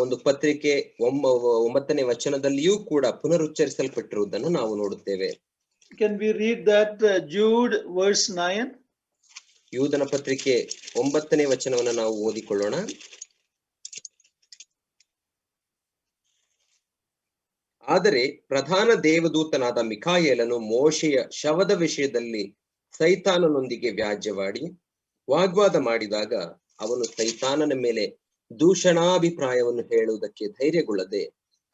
ಒಂದು ಪತ್ರಿಕೆ 9ನೇ ವಚನದಲ್ಲಿಯೂ ಕೂಡ ಪುನರುಚ್ಚರಿಸಲ್ಪಟ್ಟಿರುವುದನ್ನು ನಾವು ನೋಡುತ್ತೇವೆ. Can we read that Jude verse 9? ಯೂದನ ಪತ್ರಿಕೆ 9ನೇ ವಚನವನ್ನು ನಾವು ಓದಿಕೊಳ್ಳೋಣ. ಆದರೆ ಪ್ರಧಾನ ದೇವದೂತನಾದ ಮಿಕಾಯೇಲನು ಮೋಶೆಯ ಶವದ ವಿಷಯದಲ್ಲಿ ಸೈತಾನನೊಂದಿಗೆ ವ್ಯಾಜ್ಯವಾಡಿ ವಾಗ್ವಾದ ಮಾಡಿದಾಗ ಅವನು ಸೈತಾನನ ಮೇಲೆ ದೂಷಣಾಭಿಪ್ರಾಯವನ್ನು ಹೇಳುವುದಕ್ಕೆ ಧೈರ್ಯಗೊಳ್ಳದೆ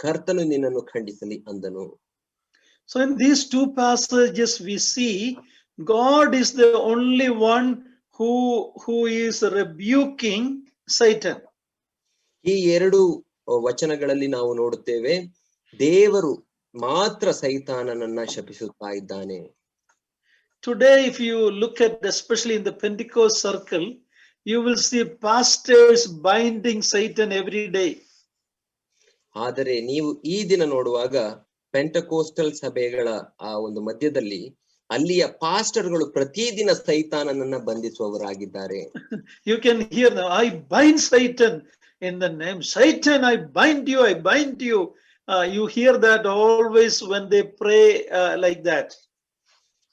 ಕರ್ತನು ನಿನ್ನನ್ನು ಖಂಡಿಸಲಿ ಅಂದನು. So in these two passages we see God is the only one who is rebuking Satan. ಈ ಎರಡು ವಚನಗಳಲ್ಲಿ ನಾವು ನೋಡುತ್ತೇವೆ ದೇವರು ಮಾತ್ರ ಸೈತಾನನನ್ನ ಶಪಿಸುತ್ತಾ ಇದ್ದಾನೆ. Today if you look at especially in the Pentecost circle you will see pastors binding Satan every day. ಆದರೆ ನೀವು ಈ ದಿನ ನೋಡುವಾಗ ಪೆಂಟಕೋಸ್ಟಲ್ ಸಭೆಗಳ ಆ ಒಂದು ಮಧ್ಯದಲ್ಲಿ ಅಲ್ಲಿಯ ಪಾಸ್ಟರ್ಗಳು ಪ್ರತಿದಿನ ಸೈತಾನನನ್ನ ಬಂಧಿಸುವವರಾಗಿದ್ದಾರೆ. You can hear now, I bind Satan in the name Satan, I bind you, I bind you. You hear that always when they pray like that.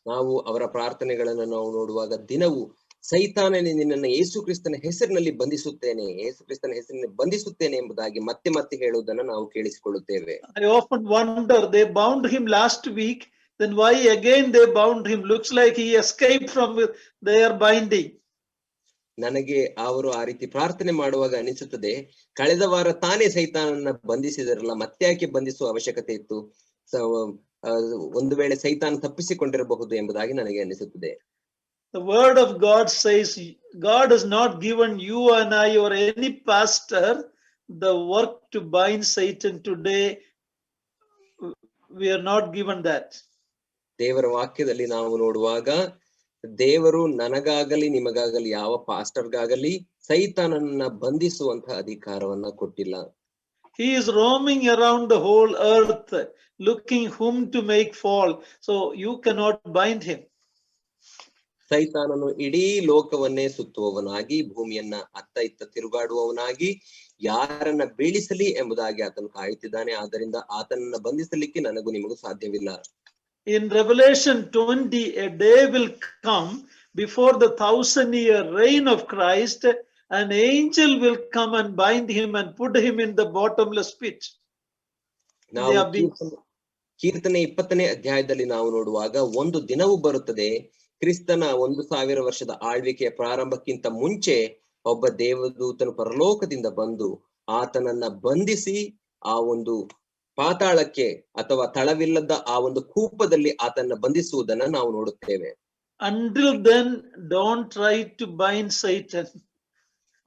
ನಾವು ಅವರ ಪ್ರಾರ್ಥನೆಗಳನ್ನು ನಾವು ನೋಡುವಾಗ ದಿನವೂ ಸೈತಾನನೇ ನಿನ್ನನ್ನು ಯೇಸು ಕ್ರಿಸ್ತನ ಹೆಸರಿನಲ್ಲಿ ಬಂಧಿಸುತ್ತೇನೆ, ಯೇಸು ಕ್ರಿಸ್ತನ ಹೆಸರಿನಲ್ಲಿ ಬಂಧಿಸುತ್ತೇನೆ ಎಂಬುದಾಗಿ ಮತ್ತೆ ಮತ್ತೆ ಹೇಳುವುದನ್ನು ನಾವು ಕೇಳಿಸಿಕೊಳ್ಳುತ್ತೇವೆ. I often wonder, they bound him last week, then why again they bound him? Looks like he escaped from their binding. ನನಗೆ ಅವರು ಆ ರೀತಿ ಪ್ರಾರ್ಥನೆ ಮಾಡುವಾಗ ಅನಿಸುತ್ತದೆ ಕಳೆದ ವಾರ ತಾನೇ ಸೈತಾನನ್ನ ಬಂಧಿಸಿದರಲ್ಲ ಮತ್ತೆ ಯಾಕೆ ಬಂಧಿಸುವ ಅವಶ್ಯಕತೆ ಇತ್ತು, ಒಂದು ವೇಳೆ ಸೈತಾನ ತಪ್ಪಿಸಿಕೊಂಡಿರಬಹುದು ಎಂಬುದಾಗಿ ನನಗೆ ಅನಿಸುತ್ತದೆ. The word of God says God has not given you and I or any pastor the work to bind Satan today. We are not given that. ದೇವರ ವಾಕ್ಯದಲ್ಲಿ ನಾವು ನೋಡುವಾಗ ದೇವರು ನನಗಾಗಲಿ ನಿಮಗಾಗಲಿ ಯಾವ ಪಾಸ್ಟರ್ಗಾಗಲಿ ಸೈತಾನನ್ನ ಬಂಧಿಸುವಂತಹ ಅಧಿಕಾರವನ್ನ ಕೊಟ್ಟಿಲ್ಲ. He is roaming around the whole earth looking whom to make fall, so you cannot bind him. ಸೈತಾನನು ಇಡೀ ಲೋಕವನ್ನೇ ಸುತ್ತುವವನಾಗಿ ಭೂಮಿಯನ್ನ ಅತ್ತ ಇತ್ತ ತಿರುಗಾಡುವವನಾಗಿ ಯಾರನ್ನ ಬೀಳಿಸಲಿ ಎಂಬುದಾಗಿ ಆತನು ಕಾಯುತ್ತಿದ್ದಾನೆ. ಆದ್ದರಿಂದ ಆತನನ್ನ ಬಂಧಿಸಲಿಕ್ಕೆ ನನಗೂ ನಿಮಗೂ ಸಾಧ್ಯವಿಲ್ಲ. In Revelation 20, a day will come before the 1000-year reign of Christ. An angel will come and bind him and put him in the bottomless pit. ನಾವು ಕೀರ್ತನೆ 20ನೇ ಅಧ್ಯಾಯದಲ್ಲಿ ನಾವು ನೋಡುವಾಗ ಒಂದು ದಿನವೂ ಬರುತ್ತದೆ ಕ್ರಿಸ್ತನ 1000 ವರ್ಷದ ಆಳ್ವಿಕೆಯ ಪ್ರಾರಂಭಕ್ಕಿಂತ ಮುಂಚೆ ಒಬ್ಬ ದೇವದೂತನು ಪರಲೋಕದಿಂದ ಬಂದು ಆತನನ್ನ ಬಂಧಿಸಿ ಆ ಒಂದು ಪಾತಾಳಕ್ಕೆ ಅಥವಾ ತಳವಿಲ್ಲದ ಆ ಒಂದು ಕೂಪದಲ್ಲಿ ಆತನ್ನ ಬಂಧಿಸುವುದನ್ನ ನಾವು ನೋಡುತ್ತೇವೆ. Until then, don't try to bind Satan.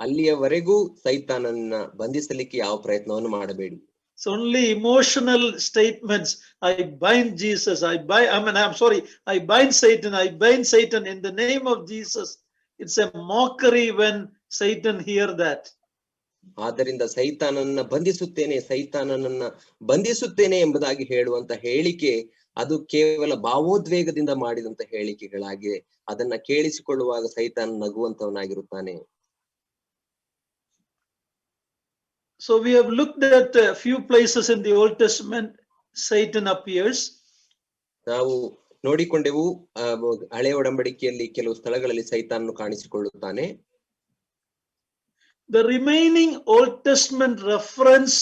ಅಲ್ಲಿಯವರೆಗೂ ಸೈತಾನನ್ನ ಬಂಧಿಸಲಿಕ್ಕೆ ಯಾವ ಪ್ರಯತ್ನವನ್ನು ಮಾಡಬೇಡಿ. It's only emotional statements. I bind Jesus. I bind Satan. I bind Satan in the name of Jesus. It's a mockery when Satan hear that. ಆದ್ದರಿಂದ ಸೈತಾನನ್ನ ಬಂಧಿಸುತ್ತೇನೆ ಎಂಬುದಾಗಿ ಹೇಳುವಂತ ಹೇಳಿಕೆ ಅದು ಕೇವಲ ಭಾವೋದ್ವೇಗದಿಂದ ಮಾಡಿದಂತ ಹೇಳಿಕೆಗಳಾಗಿ ಅದನ್ನ ಕೇಳಿಸಿಕೊಳ್ಳುವಾಗ ಸೈತಾನ್ ನಗುವಂತವನಾಗಿರುತ್ತಾನೆ. So we have looked at a few places in the Old Testament Satan appears. ನಾವು ನೋಡಿಕೊಂಡೆವು ಹಳೆಯ ಒಡಂಬಡಿಕೆಯಲ್ಲಿ ಕೆಲವು ಸ್ಥಳಗಳಲ್ಲಿ ಸೈತಾನನು ಕಾಣಿಸಿಕೊಳ್ಳುತ್ತಾನೆ. The remaining Old Testament reference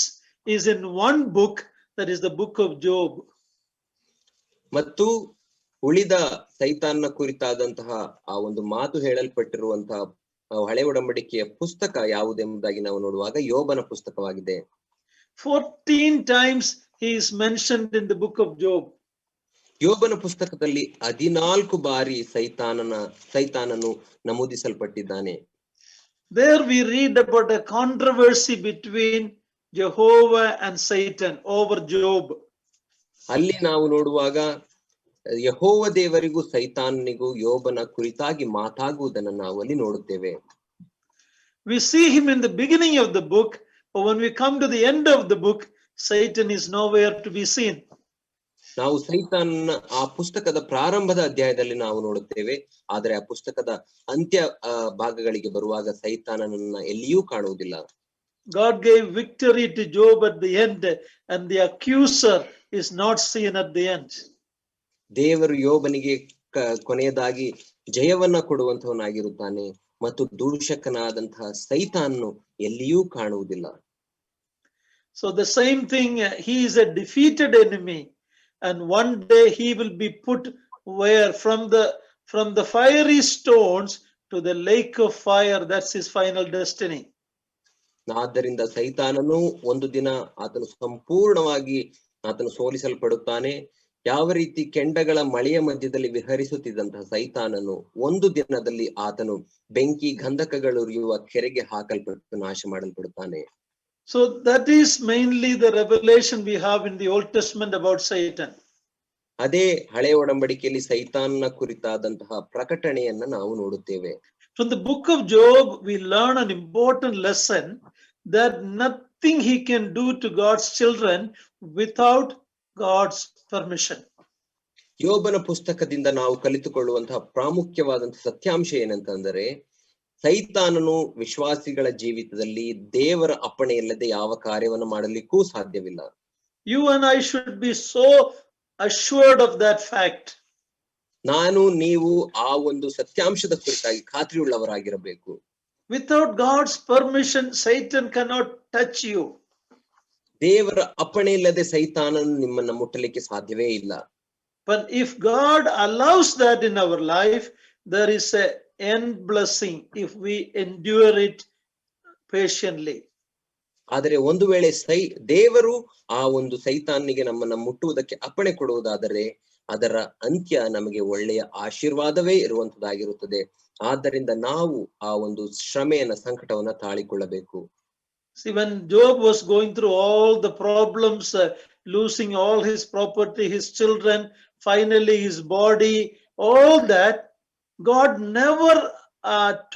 is in one book, that is the book of Job. ಮತ್ತು ಉಳಿದ ಸೈತಾನ್ನ ಕುರಿತಾದಂತಹ ಆ ಒಂದು ಮಾತು ಹೇಳಲ್ಪಟ್ಟಿರುವಂತಹ ಹಳೆ ಒಡಂಬಡಿಕೆಯ ಪುಸ್ತಕ ಯಾವುದೆಂಬುದಾಗಿ ನಾವು ನೋಡುವಾಗ ಯೋಬನ ಪುಸ್ತಕವಾಗಿದೆ. 14 times he is mentioned in the book of Job. ಯೋಬನ ಪುಸ್ತಕದಲ್ಲಿ 14 ಬಾರಿ ಸೈತಾನನು ನಮೂದಿಸಲ್ಪಟ್ಟಿದ್ದಾನೆ. There we read about a controversy between Jehovah and Satan over Job. ಅಲ್ಲಿ ನಾವು ನೋಡುವಾಗ ಯೆಹೋವ ದೇವರಿಗೂ ಸೈತಾನನಿಗೂ ಯೋಬನ ಕುರಿತಾಗಿ ಮಾತಾಗುವುದನ್ನು ನಾವು ಅಲ್ಲಿ ನೋಡುತ್ತೇವೆ. We see him in the beginning of the book, but when we come to the end of the book, Satan is nowhere to be seen. ನಾವು ಸೈತಾನನ ಆ ಪುಸ್ತಕದ ಪ್ರಾರಂಭದ ಅಧ್ಯಾಯದಲ್ಲಿ ನಾವು ನೋಡುತ್ತೇವೆ, ಆದರೆ ಆ ಪುಸ್ತಕದ ಅಂತ್ಯ ಭಾಗಗಳಿಗೆ ಬರುವಾಗ ಸೈತಾನನನ್ನ ಎಲ್ಲಿಯೂ ಕಾಣುವುದಿಲ್ಲ. God gave victory to Job at the end, and the accuser is not seen at the end. ದೇವರು ಯೋಬನಿಗೆ ಕೊನೆಯದಾಗಿ ಜಯವನ್ನ ಕೊಡುವಂತವನಾಗಿರುತ್ತಾನೆ ಮತ್ತು ದೂಷಕನಾದಂತಹ ಸೈತಾನನು ಎಲ್ಲಿಯೂ ಕಾಣುವುದಿಲ್ಲ. So the same thing, he is a defeated enemy, and one day he will be put where from the fiery stones to the lake of fire. That's his final destiny. ಆದ್ದರಿಂದ ಸೈತಾನನು ಒಂದು ದಿನ ಆತನು ಸಂಪೂರ್ಣವಾಗಿ ಸೋಲಿಸಲ್ಪಡುತ್ತಾನೆ. ಯಾವ ರೀತಿ ಕೆಂಡಗಳ ಮಳೆಯ ಮಧ್ಯದಲ್ಲಿ ವಿಹರಿಸುತ್ತಿದ್ದಂತಹ ಸೈತಾನನು ಒಂದು ದಿನದಲ್ಲಿ ಆತನು ಬೆಂಕಿ ಗಂಧಕಗಳುರಿಯುವ ಕೆರೆಗೆ ಹಾಕಲ್ಪಟ್ಟು ನಾಶ ಮಾಡಲ್ಪಡುತ್ತಾನೆ. So that is mainly the revelation we have in the Old Testament about Satan. ಅದೇ ಹಳೆಯ ಒಡಂಬಡಿಕೆಯಲ್ಲಿ ಸೈತಾನನ ಕುರಿತಾದಂತಹ ಪ್ರಕಟಣೆಯನ್ನ ನಾವು ನೋಡುತ್ತೇವೆ. From the book of Job, we learn an important lesson that nothing he can do to God's children without God's permission. ಯೋಬನ ಪುಸ್ತಕದಿಂದ ನಾವು ಕಲಿತುಕೊಳ್ಳುವಂತಹ ಪ್ರಾಮುಖ್ಯವಾದಂತಹ ಸತ್ಯಾಂಶ ಏನಂತಂದರೆ, ಸೈತಾನನು ವಿಶ್ವಾಸಿಗಳ ಜೀವಿತದಲ್ಲಿ ದೇವರ ಅಪ್ಪಣೆ ಇಲ್ಲದೆ ಯಾವ ಕಾರ್ಯವನ್ನು ಮಾಡಲಿಕ್ಕೂ ಸಾಧ್ಯವಿಲ್ಲ. You and I should be so assured of that fact. ನಾನು ನೀವು ಆ ಒಂದು ಸತ್ಯಾಂಶದ ಕುರಿತಾಗಿ ಖಾತ್ರಿಯುಳ್ಳವರಾಗಿರಬೇಕು. Without God's permission, Satan cannot touch you. ದೇವರ ಅಪ್ಪಣೆ ಇಲ್ಲದೆ ಸೈತಾನನು ನಿಮ್ಮನ್ನ ಮುಟ್ಟಲಿಕ್ಕೆ ಸಾಧ್ಯವೇ ಇಲ್ಲ. But if God allows that in our life, there is a end blessing if we endure it patiently. ಆದರೆ ಒಂದು ವೇಳೆ ದೇವರು ಆ ಒಂದು ಸೈತಾನಿಗೆ ನಮ್ಮನ್ನ ಮುಟ್ಟುವುದಕ್ಕೆ ಅಪ್ಪಣೆ ಕೊಡುವುದಾದರೆ ಅದರ ಅಂತ್ಯ ನಮಗೆ ಒಳ್ಳೆಯ ಆಶೀರ್ವಾದವೇ ಇರುವಂತದ್ದಾಗಿರುತ್ತದೆ. ಆದ್ದರಿಂದ ನಾವು ಆ ಒಂದು ಶ್ರಮೆಯನ್ನ ಸಂಕಟವನ್ನ ತಾಳಿಕೊಳ್ಳಬೇಕು. See, when Job was going through all the problems, losing all his property, his children, finally his body, all that, God never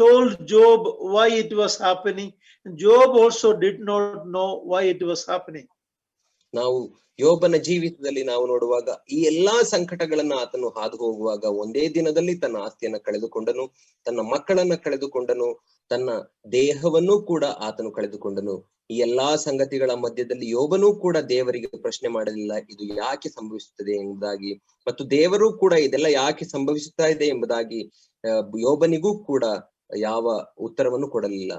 told Job why it was happening. Job also did not know why it was happening. ನಾವು ಯೋಬನ ಜೀವಿತದಲ್ಲಿ ನಾವು ನೋಡುವಾಗ ಈ ಎಲ್ಲಾ ಸಂಕಟಗಳನ್ನ ಆತನು ಹಾದು ಹೋಗುವಾಗ ಒಂದೇ ದಿನದಲ್ಲಿ ತನ್ನ ಆಸ್ತಿಯನ್ನ ಕಳೆದುಕೊಂಡನು, ತನ್ನ ಮಕ್ಕಳನ್ನ ಕಳೆದುಕೊಂಡನು, ತನ್ನ ದೇಹವನ್ನೂ ಕೂಡ ಆತನು ಕಳೆದುಕೊಂಡನು. ಈ ಎಲ್ಲಾ ಸಂಗತಿಗಳ ಮಧ್ಯದಲ್ಲಿ ಯೋಬನೂ ಕೂಡ ದೇವರಿಗೆ ಪ್ರಶ್ನೆ ಮಾಡಲಿಲ್ಲ, ಇದು ಯಾಕೆ ಸಂಭವಿಸುತ್ತದೆ ಎಂಬುದಾಗಿ, ಮತ್ತು ದೇವರು ಕೂಡ ಇದೆಲ್ಲ ಯಾಕೆ ಸಂಭವಿಸುತ್ತಾ ಇದೆ ಎಂಬುದಾಗಿ ಯೋಬನಿಗೂ ಕೂಡ ಯಾವ ಉತ್ತರವನ್ನು ಕೊಡಲಿಲ್ಲ.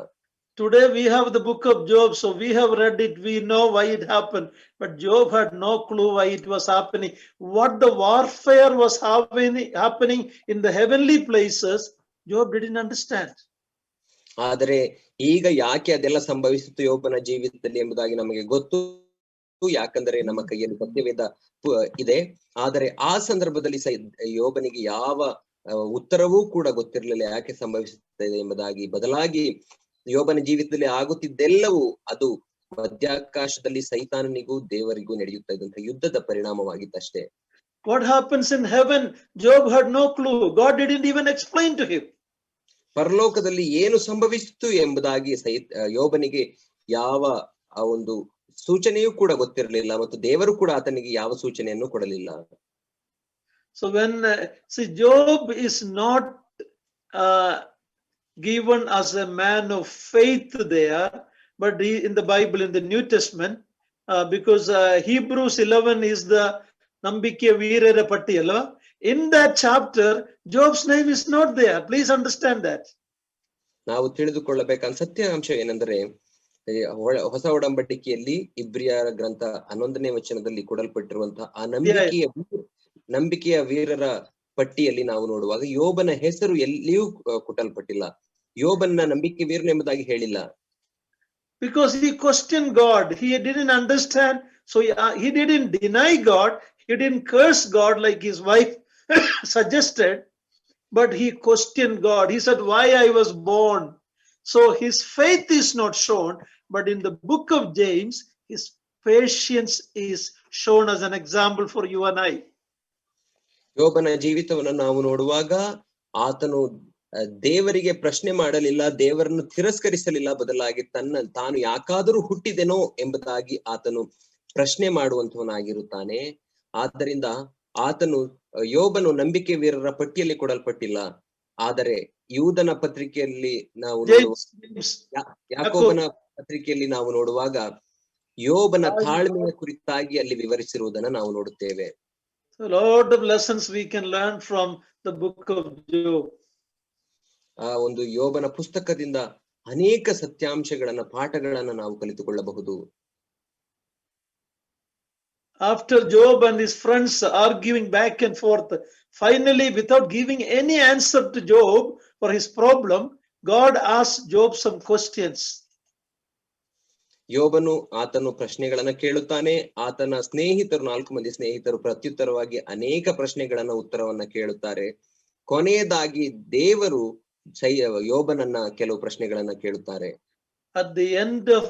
Today we have the book of Job, so we have read it, we know why it happened, but Job had no clue why it was happening. What the warfare was happening in the heavenly places, Job didn't understand. ಆದರೆ ಈಗ ಯಾಕೆ ಅದೆಲ್ಲ ಸಂಭವಿಸಿತು ಯೋಬನ ಜೀವಿತದಲ್ಲಿ ಎಂಬುದಾಗಿ ನಮಗೆ ಗೊತ್ತು, ಯಾಕಂದರೆ ನಮ್ಮ ಕೈಯಲ್ಲಿ ಸತ್ಯವೇದ ಇದೆ. ಆದರೆ ಆ ಸಂದರ್ಭದಲ್ಲಿ ಯೋಬನಿಗೆ ಯಾವ ಉತ್ತರವೂ ಕೂಡ ಗೊತ್ತಿರಲಿಲ್ಲ ಯಾಕೆ ಸಂಭವಿಸುತ್ತದೆ ಎಂಬುದಾಗಿ. ಬದಲಾಗಿ ಯೋಬನ ಜೀವಿತದಲ್ಲಿ ಆಗುತ್ತಿದ್ದೆಲ್ಲವೂ ಅದು ಮಧ್ಯಾಕಾಶದಲ್ಲಿ ಸೈತಾನನಿಗೂ ದೇವರಿಗೂ ನಡೆಯುತ್ತಾ ಇದ್ದಂತಹ ಯುದ್ಧದ ಪರಿಣಾಮವಾಗಿತ್ತಷ್ಟೇ. What happens in heaven, Job had no clue. God didn't even explain to him. ಪರಲೋಕದಲ್ಲಿ ಏನು ಸಂಭವಿಸಿತು ಎಂಬುದಾಗಿ ಯೋಬನಿಗೆ ಯಾವ ಆ ಒಂದು ಸೂಚನೆಯೂ ಕೂಡ ಗೊತ್ತಿರಲಿಲ್ಲ, ಮತ್ತು ದೇವರು ಕೂಡ ಆತನಿಗೆ ಯಾವ ಸೂಚನೆಯನ್ನು ಕೊಡಲಿಲ್ಲ. So when see, Job is not given as a man of faith there, but in the Bible, in the New Testament, because Hebrews 11 is the Nambike Veerara Pattiyala. In that chapter, Job's name is not there. Please understand that. ನಾವು ತಿಳಿದುಕೊಳ್ಳಬೇಕಾದ ಸತ್ಯಾಂಶ ಏನೆಂದರೆ, ಹೊಸ ಒಡಂಬಡಿಕೆಯಲ್ಲಿ ಇಬ್ರಿಯರ ಗ್ರಂಥ 11ನೇ ವಚನದಲ್ಲಿ ಕೊಡಲ್ಪಟ್ಟಿರುವಂತಹ ಆ ನಂಬಿಕೆಯ ವೀರರ ಪಟ್ಟಿಯಲ್ಲಿ ನಾವು ನೋಡುವಾಗ ಯೋಬನ ಹೆಸರು ಎಲ್ಲಿಯೂ ಕೊಟ್ಟಲ್ಪಟ್ಟಿಲ್ಲ. ಯೋಬನ ನಂಬಿಕೆ ವೀರನೆಂಬುದಾಗಿ ಹೇಳಿಲ್ಲ. Because he questioned God, he didn't understand, so he didn't deny God, he didn't curse God like his wife suggested, but he questioned God. He said, why I was born? So his faith is not shown, but in the book of James, his patience is shown as an example for you and I. ಯೋಬನ ಜೀವಿತವನ್ನು ನಾವು ನೋಡುವಾಗ ಆತನು ದೇವರಿಗೆ ಪ್ರಶ್ನೆ ಮಾಡಲಿಲ್ಲ, ದೇವರನ್ನು ತಿರಸ್ಕರಿಸಲಿಲ್ಲ, ಬದಲಾಗಿ ತಾನು ಯಾಕಾದರೂ ಹುಟ್ಟಿದೆನೋ ಎಂಬುದಾಗಿ ಆತನು ಪ್ರಶ್ನೆ ಮಾಡುವಂತವನಾಗಿರುತ್ತಾನೆ. ಆದ್ದರಿಂದ ಆತನು ಯೋಬನು ನಂಬಿಕೆ ವೀರರ ಪಟ್ಟಿಯಲ್ಲಿ ಕೊಡಲ್ಪಟ್ಟಿಲ್ಲ. ಆದರೆ ಯೂದನ ಪತ್ರಿಕೆಯಲ್ಲಿ ನಾವು ಯಾಕೋಬನ ಪತ್ರಿಕೆಯಲ್ಲಿ ನಾವು ನೋಡುವಾಗ ಯೋಬನ ತಾಳ್ಮೆಯ ಕುರಿತಾಗಿ ಅಲ್ಲಿ ವಿವರಿಸಿರುವುದನ್ನು ನಾವು ನೋಡುತ್ತೇವೆ. So a lot of lessons we can learn from the book of Job. ಆ ಒಂದು ಯೋಬನ ಪುಸ್ತಕದಿಂದ ಅನೇಕ ಸತ್ಯಾಂಶಗಳನ್ನ, ಪಾಠಗಳನ್ನ ನಾವು ಕಲಿತುಕೊಳ್ಳಬಹುದು. After Job and his friends arguing back and forth, finally, without giving any answer to Job for his problem, God asked Job some questions. ಯೋಬನು ಆತನು ಪ್ರಶ್ನೆಗಳನ್ನ ಕೇಳುತ್ತಾನೆ. ಆತನ ಸ್ನೇಹಿತರು, 4 ಮಂದಿ ಸ್ನೇಹಿತರು ಪ್ರತ್ಯುತ್ತರವಾಗಿ ಅನೇಕ ಪ್ರಶ್ನೆಗಳನ್ನ ಉತ್ತರವನ್ನ ಕೇಳುತ್ತಾರೆ. ಕೊನೆಯದಾಗಿ ದೇವರು ಯೋಬನನ್ನ ಕೆಲವು ಪ್ರಶ್ನೆಗಳನ್ನ ಕೇಳುತ್ತಾರೆ. At the end of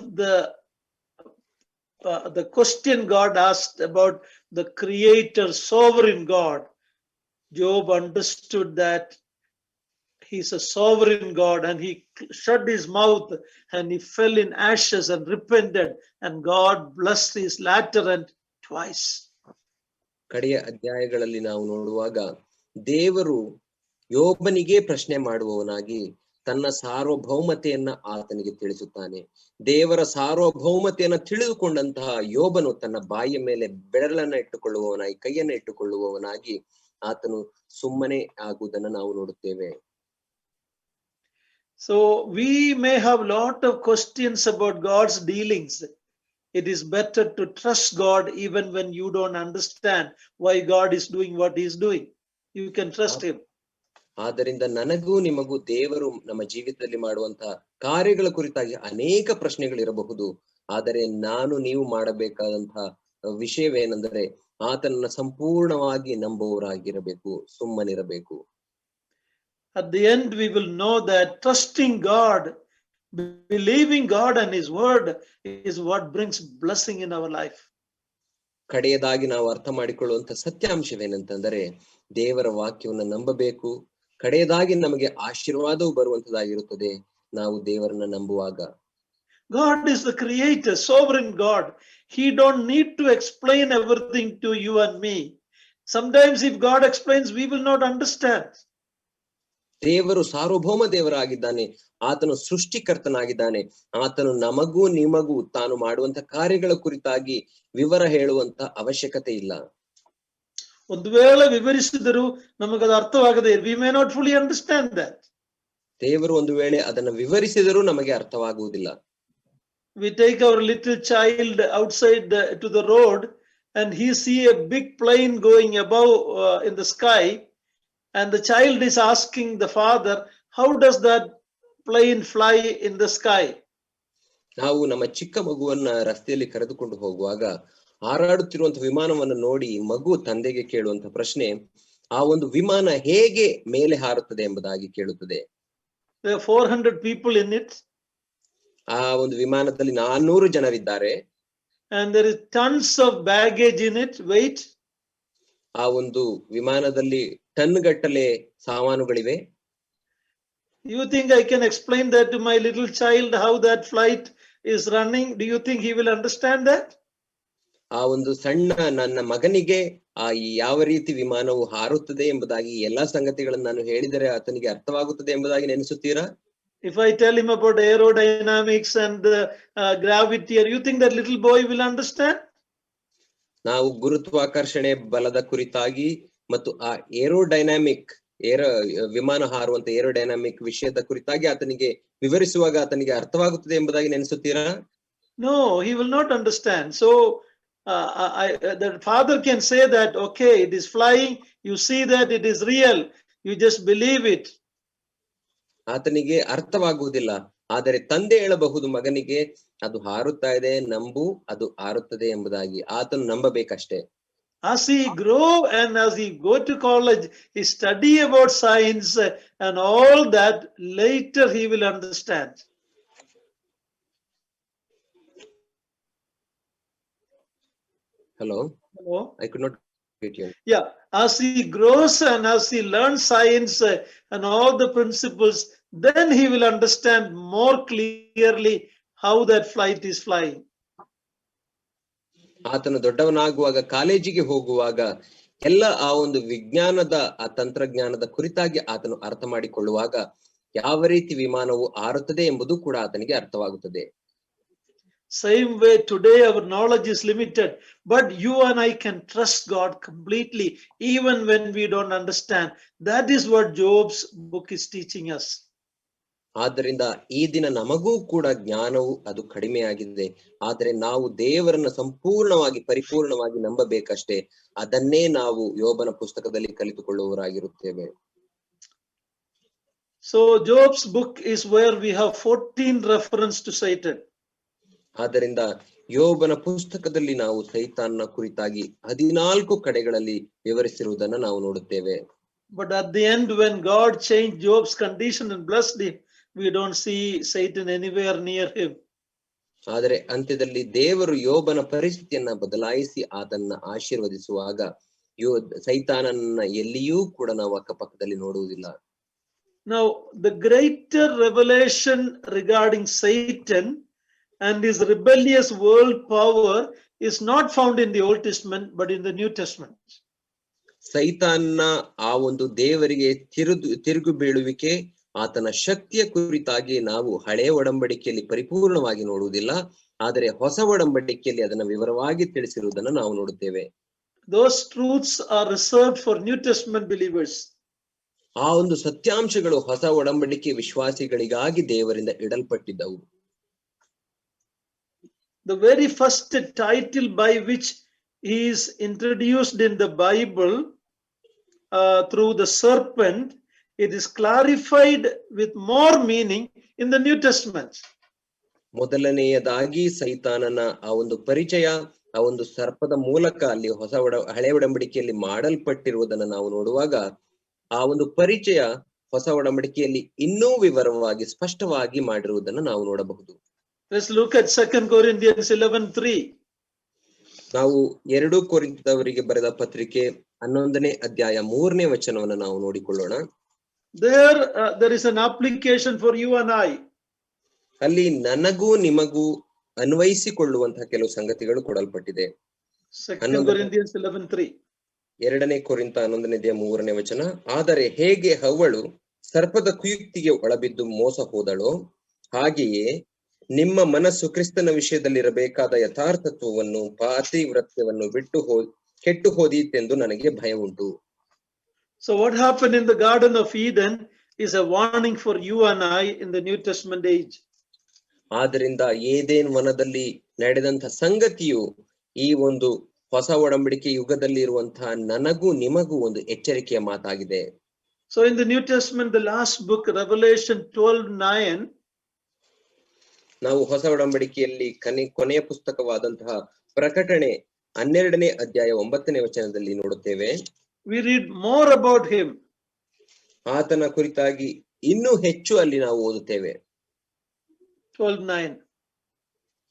the question God asked about the creator, sovereign God, Job understood that he's a sovereign God, and he shut his mouth and he fell in ashes and repented, and God blessed his latter end twice. ಕಡೆಯ ಅಧ್ಯಾಯಗಳಲ್ಲಿ ನಾವು ನೋಡುವಾಗ ದೇವರು ಯೋಬನಿಗೆ ಪ್ರಶ್ನೆ ಮಾಡುವವನಾಗಿ ತನ್ನ ಸಾರ್ವಭೌಮತೆಯನ್ನ ಆತನಿಗೆ ತಿಳಿಸುತ್ತಾನೆ. ದೇವರ ಸಾರ್ವಭೌಮತೆಯನ್ನ ತಿಳಿದುಕೊಂಡಂತಹ ಯೋಬನು ತನ್ನ ಬಾಯಿಯ ಮೇಲೆ ಬೆರಳನ್ನ ಇಟ್ಟುಕೊಳ್ಳುವವನಾಗಿ, ಕೈಯನ್ನ ಇಟ್ಟುಕೊಳ್ಳುವವನಾಗಿ ಆತನು ಸುಮ್ಮನೆ ಆಗುವುದನ್ನು ನಾವು ನೋಡುತ್ತೇವೆ. So we may have a lot of questions about God's dealings. It is better to trust God even when you don't understand why God is doing what he is doing. You can trust him. ಆದ್ದರಿಂದ ನನಗೂ ನಿಮಗೂ ದೇವರು ನಮ್ಮ ಜೀವಿತದಲ್ಲಿ ಮಾಡುವಂತಹ ಕಾರ್ಯಗಳ ಕುರಿತಾಗಿ ಅನೇಕ ಪ್ರಶ್ನೆಗಳಿರಬಹುದು. ಆದರೆ ನೀವು ಮಾಡಬೇಕಾದಂತಹ ವಿಷಯವೇನೆಂದರೆ ಆತನನ್ನ ಸಂಪೂರ್ಣವಾಗಿ ನಂಬುವವರಾಗಿರಬೇಕು, ಸುಮ್ಮನಿರಬೇಕು. At the end, we will know that trusting God, believing God and his word is what brings blessing in our life. ಕಡೆಯದಾಗಿ ನಾವು ಅರ್ಥ ಮಾಡಿಕೊಳ್ಳುವಂತ ಸತ್ಯಾಂಶವೇನಂತಂದರೆ ದೇವರ ವಾಕ್ಯವನ್ನು ನಂಬಬೇಕು. ಕಡೆಯದಾಗಿ ನಮಗೆ ಆಶೀರ್ವಾದವು ಬರುವಂತದಾಗಿರುತ್ತದೆ ನಾವು ದೇವರನ್ನ ನಂಬುವಾಗ. God is the creator, sovereign God. He don't need to explain everything to you and me. Sometimes if God explains, we will not understand. ದೇವರು ಸಾರ್ವಭೌಮ ದೇವರಾಗಿದ್ದಾನೆ, ಆತನು ಸೃಷ್ಟಿಕರ್ತನಾಗಿದ್ದಾನೆ. ಆತನು ನಮಗೂ ನಿಮಗೂ ತಾನು ಮಾಡುವಂತ ಕಾರ್ಯಗಳ ಕುರಿತಾಗಿ ವಿವರ ಹೇಳುವಂತ ಅವಶ್ಯಕತೆ ಇಲ್ಲ. ಒಂದು ವೇಳೆ ವಿವರಿಸಿದರೂ ನಮಗದು ಅರ್ಥವಾಗದೆ, we may not fully understand that. ದೇವರು ಒಂದು ವೇಳೆ ಅದನ್ನು ವಿವರಿಸಿದರೂ ನಮಗೆ ಅರ್ಥವಾಗುವುದಿಲ್ಲ. We take our little child outside to the road and he see a big plane going above in the sky, and the child is asking the father, how does that plane fly in the sky? ನಾವು ನಮ್ಮ ಚಿಕ್ಕ ಮಗುವನ್ನ ರಸ್ತೆಯಲ್ಲಿ ಕರೆದುಕೊಂಡು ಹೋಗುವಾಗ ಹಾರಾಡುತ್ತಿರುವಂತಹ ವಿಮಾನವನ್ನು ನೋಡಿ ಮಗು ತಂದೆಗೆ ಕೇಳುವಂತ ಪ್ರಶ್ನೆ, ಆ ಒಂದು ವಿಮಾನ ಹೇಗೆ ಮೇಲೆ ಹಾರುತ್ತದೆ ಎಂಬುದಾಗಿ ಕೇಳುತ್ತದೆ. There are 400 people in it. ಆ ಒಂದು ವಿಮಾನದಲ್ಲಿ 400 ಜನರಿದ್ದಾರೆ. And there is tons of baggage in it, weight. ಆ ಒಂದು ವಿಮಾನದಲ್ಲಿ ಟನ್ ಗಟ್ಟಲೆ ಸಾಮಾನುಗಳಿವೆ. You think I can explain that to my little child, how that flight is running? Do you think he will understand that? ಆ ಒಂದು ಸಣ್ಣ ನನ್ನ ಮಗನಿಗೆ ಯಾವ ರೀತಿ ವಿಮಾನವು ಹಾರುತ್ತದೆ ಎಂಬುದಾಗಿ ಎಲ್ಲಾ ಸಂಗತಿಗಳನ್ನು ನಾನು ಹೇಳಿದರೆ ಆತನಿಗೆ ಅರ್ಥವಾಗುತ್ತದೆ ಎಂಬುದಾಗಿ ನೆನೆಸುತ್ತೀರಾ? If I tell him about aerodynamics and gravity, you think that little boy will understand? ನಾವು ಗುರುತ್ವಾಕರ್ಷಣೆ ಬಲದ ಕುರಿತಾಗಿ ಮತ್ತು ಆ ಏರೋಡೈನಾಮಿಕ್ ವಿಮಾನ ಹಾರುವಂತ ಏರೋಡೈನಾಮಿಕ್ ವಿಷಯದ ಕುರಿತಾಗಿ ಆತನಿಗೆ ವಿವರಿಸುವಾಗ ಆತನಿಗೆ ಅರ್ಥವಾಗುತ್ತದೆ ಎಂಬುದಾಗಿ ನೆನೆಸುತ್ತೀರಾ? No, he will not understand. So the father can say that, okay, it is flying, you see that it is real, you just believe it. ಆತನಿಗೆ ಅರ್ಥವಾಗುವುದಿಲ್ಲ. ಆದರೆ ತಂದೆ ಹೇಳಬಹುದು ಮಗನಿಗೆ, ಅದು ಹಾರುತ್ತಾ ಇದೆ, ನಂಬು, ಅದು ಹಾರುತ್ತದೆ ಎಂಬುದಾಗಿ. ಆತನು ನಂಬಬೇಕಷ್ಟೇ. As he grow and as he go to college, he study about science and all that, later he will understand. Hello? Hello? I could not get you. Yeah, as he grows and as he learns science and all the principles, then he will understand more clearly how that flight is flying. ಆತನು ದೊಡ್ಡವನಾಗುವಾಗ ಕಾಲೇಜಿಗೆ ಹೋಗುವಾಗ ಎಲ್ಲ ಆ ಒಂದು ವಿಜ್ಞಾನದ ಆ ತಂತ್ರಜ್ಞಾನದ ಕುರಿತಾಗಿ ಆತನು ಅರ್ಥ ಮಾಡಿಕೊಳ್ಳುವಾಗ ಯಾವ ರೀತಿ ವಿಮಾನವು ಹಾರುತ್ತದೆ ಎಂಬುದು ಕೂಡ ಆತನಿಗೆ ಅರ್ಥವಾಗುತ್ತದೆ. Same way today our knowledge is limited, but you and I can trust God completely even when we don't understand. That is what Job's book is teaching us. ಆದ್ದರಿಂದ ಈ ದಿನ ನಮಗೂ ಕೂಡ ಜ್ಞಾನವು ಅದು ಕಡಿಮೆಯಾಗಿದೆ. ಆದರೆ ನಾವು ದೇವರನ್ನ ಸಂಪೂರ್ಣವಾಗಿ ಪರಿಪೂರ್ಣವಾಗಿ ನಂಬಬೇಕಷ್ಟೇ. ಅದನ್ನೇ ನಾವು ಯೋಬನ ಪುಸ್ತಕದಲ್ಲಿ ಕಲಿತುಕೊಳ್ಳುವವರಾಗಿರುತ್ತೇವೆ. So Job's book is where we have 14 reference to Satan. ಆದ್ದರಿಂದ ಯೋಬನ ಪುಸ್ತಕದಲ್ಲಿ ನಾವು ಸೈತಾನನ ಕುರಿತಾಗಿ 14 ಕಡೆಗಳಲ್ಲಿ ವಿವರಿಸಿರುವುದನ್ನು ನಾವು ನೋಡುತ್ತೇವೆ. But at the end, when God changed Job's condition and blessed him, we don't see Satan anywhere near him. ಆದರೆ ಅಂತ್ಯದಲ್ಲಿ ದೇವರು ಯೋಬನ ಪರಿಸ್ಥಿತಿಯನ್ನ ಬದಲಾಯಿಸಿ ಆತನ್ನ ಆಶೀರ್ವದಿಸುವಾಗ ಸೈತಾನನ್ನ ಎಲ್ಲಿಯೂ ಕೂಡ ನಾವು ಅಕ್ಕಪಕ್ಕದಲ್ಲಿ ನೋಡುವುದಿಲ್ಲ. Now, the greater revelation regarding Satan and his rebellious world power is not found in the Old Testament, but in the New Testament. ಸೈತಾನ್ನ ಆ ಒಂದು ದೇವರಿಗೆ ತಿರುಗು ಬೀಳುವಿಕೆ, ಆತನ ಶಕ್ತಿಯ ಕುರಿತಾಗಿ ನಾವು ಹಳೆಯ ಒಡಂಬಡಿಕೆಯಲ್ಲಿ ಪರಿಪೂರ್ಣವಾಗಿ ನೋಡುವುದಿಲ್ಲ, ಆದರೆ ಹೊಸ ಒಡಂಬಡಿಕೆಯಲ್ಲಿ ಅದನ್ನು ವಿವರವಾಗಿ ತಿಳಿಸಿರುವುದನ್ನು ನಾವು ನೋಡುತ್ತೇವೆ. Those truths are reserved for New Testament believers. ಆ ಒಂದು ಸತ್ಯಾಂಶಗಳು ಹೊಸ ಒಡಂಬಡಿಕೆ ವಿಶ್ವಾಸಿಗಳಿಗಾಗಿ ದೇವರಿಂದ ಇಡಲ್ಪಟ್ಟಿದ್ದವು. The very first title by which he is introduced in the Bible through the serpent, it is clarified with more meaning in the New Testament. ಮೊದಲನೆಯದಾಗಿ ಸೈತಾನನ ಆ ಒಂದು ಪರಿಚಯ ಆ ಒಂದು ಸರ್ಪದ ಮೂಲಕ ಅಲ್ಲಿ ಹಳೆ ಒಡಂಬಡಿಕೆಯಲ್ಲಿ ಮಾಡಲ್ಪಟ್ಟಿರುವುದನ್ನು ನಾವು ನೋಡುವಾಗ ಆ ಒಂದು ಪರಿಚಯ ಹೊಸ ಒಡಂಬಡಿಕೆಯಲ್ಲಿ ಇನ್ನೂ ವಿವರವಾಗಿ ಸ್ಪಷ್ಟವಾಗಿ ಮಾಡಿರುವುದನ್ನು ನಾವು ನೋಡಬಹುದು. Let's look at 2 Corinthians 11:3. ನಾವು 2 ಕೊರಿಂಥದವರಿಗೆ ಬರೆದ ಪತ್ರಿಕೆ 11ನೇ ಅಧ್ಯಾಯ 3ನೇ ವಚನವನ್ನು ನಾವು ನೋಡಿಕೊಳ್ಳೋಣ. There is an application for you and I. ಅಲ್ಲಿ ನನಗೂ ನಿಮಗೂ ಅನ್ವಯಿಸಿಕೊಳ್ಳುವಂತಹ ಕೆಲವು ಸಂಗತಿಗಳು ಕೊಡಲ್ಪಟ್ಟಿದೆ. 2 Corinthians 11:3. 2ನೇ ಕೊರಿಂಥ 11ನೇ ಅಧ್ಯಾಯ 3ನೇ ವಚನ. ಆದರೆ ಹೇಗೆ ಹವ್ವಳು ಸರ್ಪದ ಕುಯುಕ್ತಿಗೆ ಒಳಬಿದ್ದು ಮೋಸ ಹೋದಳೋ ಹಾಗೆಯೇ ನಿಮ್ಮ ಮನಸ್ಸು ಕ್ರಿಸ್ತನ ವಿಷಯದಲ್ಲಿರಬೇಕಾದ ಯಥಾರ್ಥತ್ವವನ್ನು ಪಾತಿವ್ರತ್ಯವನ್ನು ಕೆಟ್ಟು ಹೋದೀತೆಂದು ನನಗೆ ಭಯ ಉಂಟು. So what happened in the Garden of Eden is a warning for you and I in the New Testament age. ಆದ್ದರಿಂದ ಏದೇನ್ ವನದಲ್ಲಿ ನಡೆದಂತಹ ಸಂಗತಿಯು ಈ ಒಂದು ಹೊಸ ಒಡಂಬಡಿಕೆ ಯುಗದಲ್ಲಿ ಇರುವಂತಹ ನನಗೂ ನಿಮಗೂ ಒಂದು ಎಚ್ಚರಿಕೆಯ ಮಾತಾಗಿದೆ. So in the New Testament, the last book, Revelation 12:9, ನಾವು ಹೊಸ ಒಡಂಬಡಿಕೆಯಲ್ಲಿ ಕೊನೆಯ ಪುಸ್ತಕವಾದಂತಹ ಪ್ರಕಟಣೆ 12ನೇ ಅಧ್ಯಾಯ 9ನೇ ವಚನದಲ್ಲಿ ನೋಡುತ್ತೇವೆ. We read more about him. ಆತನ ಕುರಿತಾಗಿ ಇನ್ನೂ ಹೆಚ್ಚು ಅಲ್ಲಿ ನಾವು ಓದುತ್ತೇವೆ. 12:9.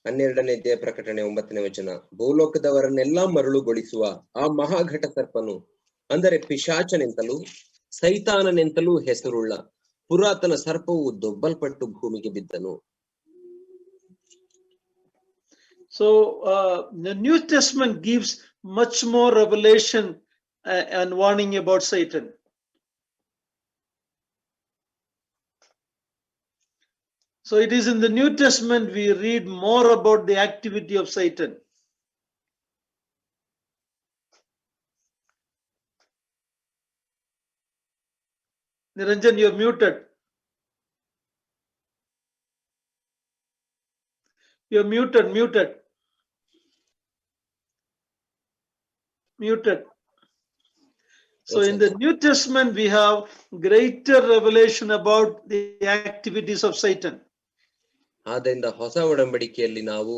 12ನೇ ಅಧ್ಯಾಯ ಪ್ರಕಟಣೆ 9ನೇ ವಚನ. ಭೂಲೋಕದವರನ್ನೆಲ್ಲಾ ಮರಳುಗೊಳಿಸುವ ಆ ಮಹಾಘಟ ಸರ್ಪನು, ಅಂದರೆ ಪಿಶಾಚನೆಂತಲೂ ಸೈತಾನನೆಂತಲೂ ಹೆಸರುಳ್ಳ ಪುರಾತನ ಸರ್ಪವು ದೊಬ್ಬಲ್ಪಟ್ಟು ಭೂಮಿಗೆ ಬಿದ್ದನು. So the New Testament gives much more revelation and warning about Satan. So it is in the New Testament we read more about the activity of Satan. Niranjan, you're muted. You're muted. So in the New Testament, we have greater revelation about the activities of Satan. ಆದ್ದರಿಂದ ಹೊಸ ಒಡಂಬಡಿಕೆಯಲ್ಲಿ ನಾವು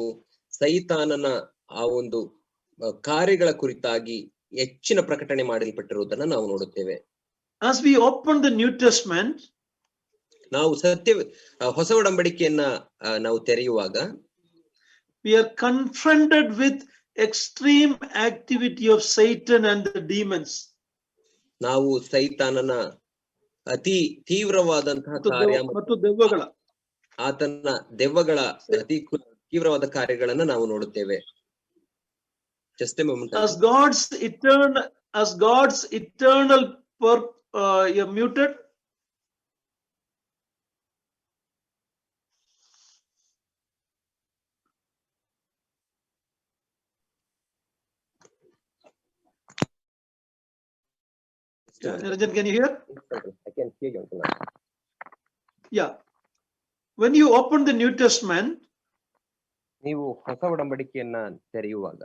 ಸೈತಾನನ ಆ ಒಂದು ಕಾರ್ಯಗಳ ಕುರಿತಾಗಿ ಹೆಚ್ಚಿನ ಪ್ರಕಟಣೆ ಮಾಡಲ್ಪಟ್ಟಿರುವುದನ್ನು ನಾವು ನೋಡುತ್ತೇವೆ. As we open the New Testament, ನಾವು ಹೊಸ ಒಡಂಬಡಿಕೆಯನ್ನ ನಾವು ತೆರೆಯುವಾಗ we are confronted with extreme activity of Satan and the demons. ನಾವು ಸೈತಾನನ ಅತಿ ತೀವ್ರವಾದಂತಹ ಕಾರ್ಯ ಮತ್ತು ದೆವ್ವಗಳ ಆತನ ದೆವ್ವಗಳ ಅತಿ ತೀವ್ರವಾದ ಕಾರ್ಯಗಳನ್ನ ನಾವು ನೋಡುತ್ತೇವೆ. Just a moment. As God's eternal you're muted. Niranjan, can you hear? I can hear you. Yeah. When you open the New Testament, ನೀವು ಹೊಸ ಒಡಂಬಡಿಕೆಯನ್ನ ತೆರೆಯುವಾಗ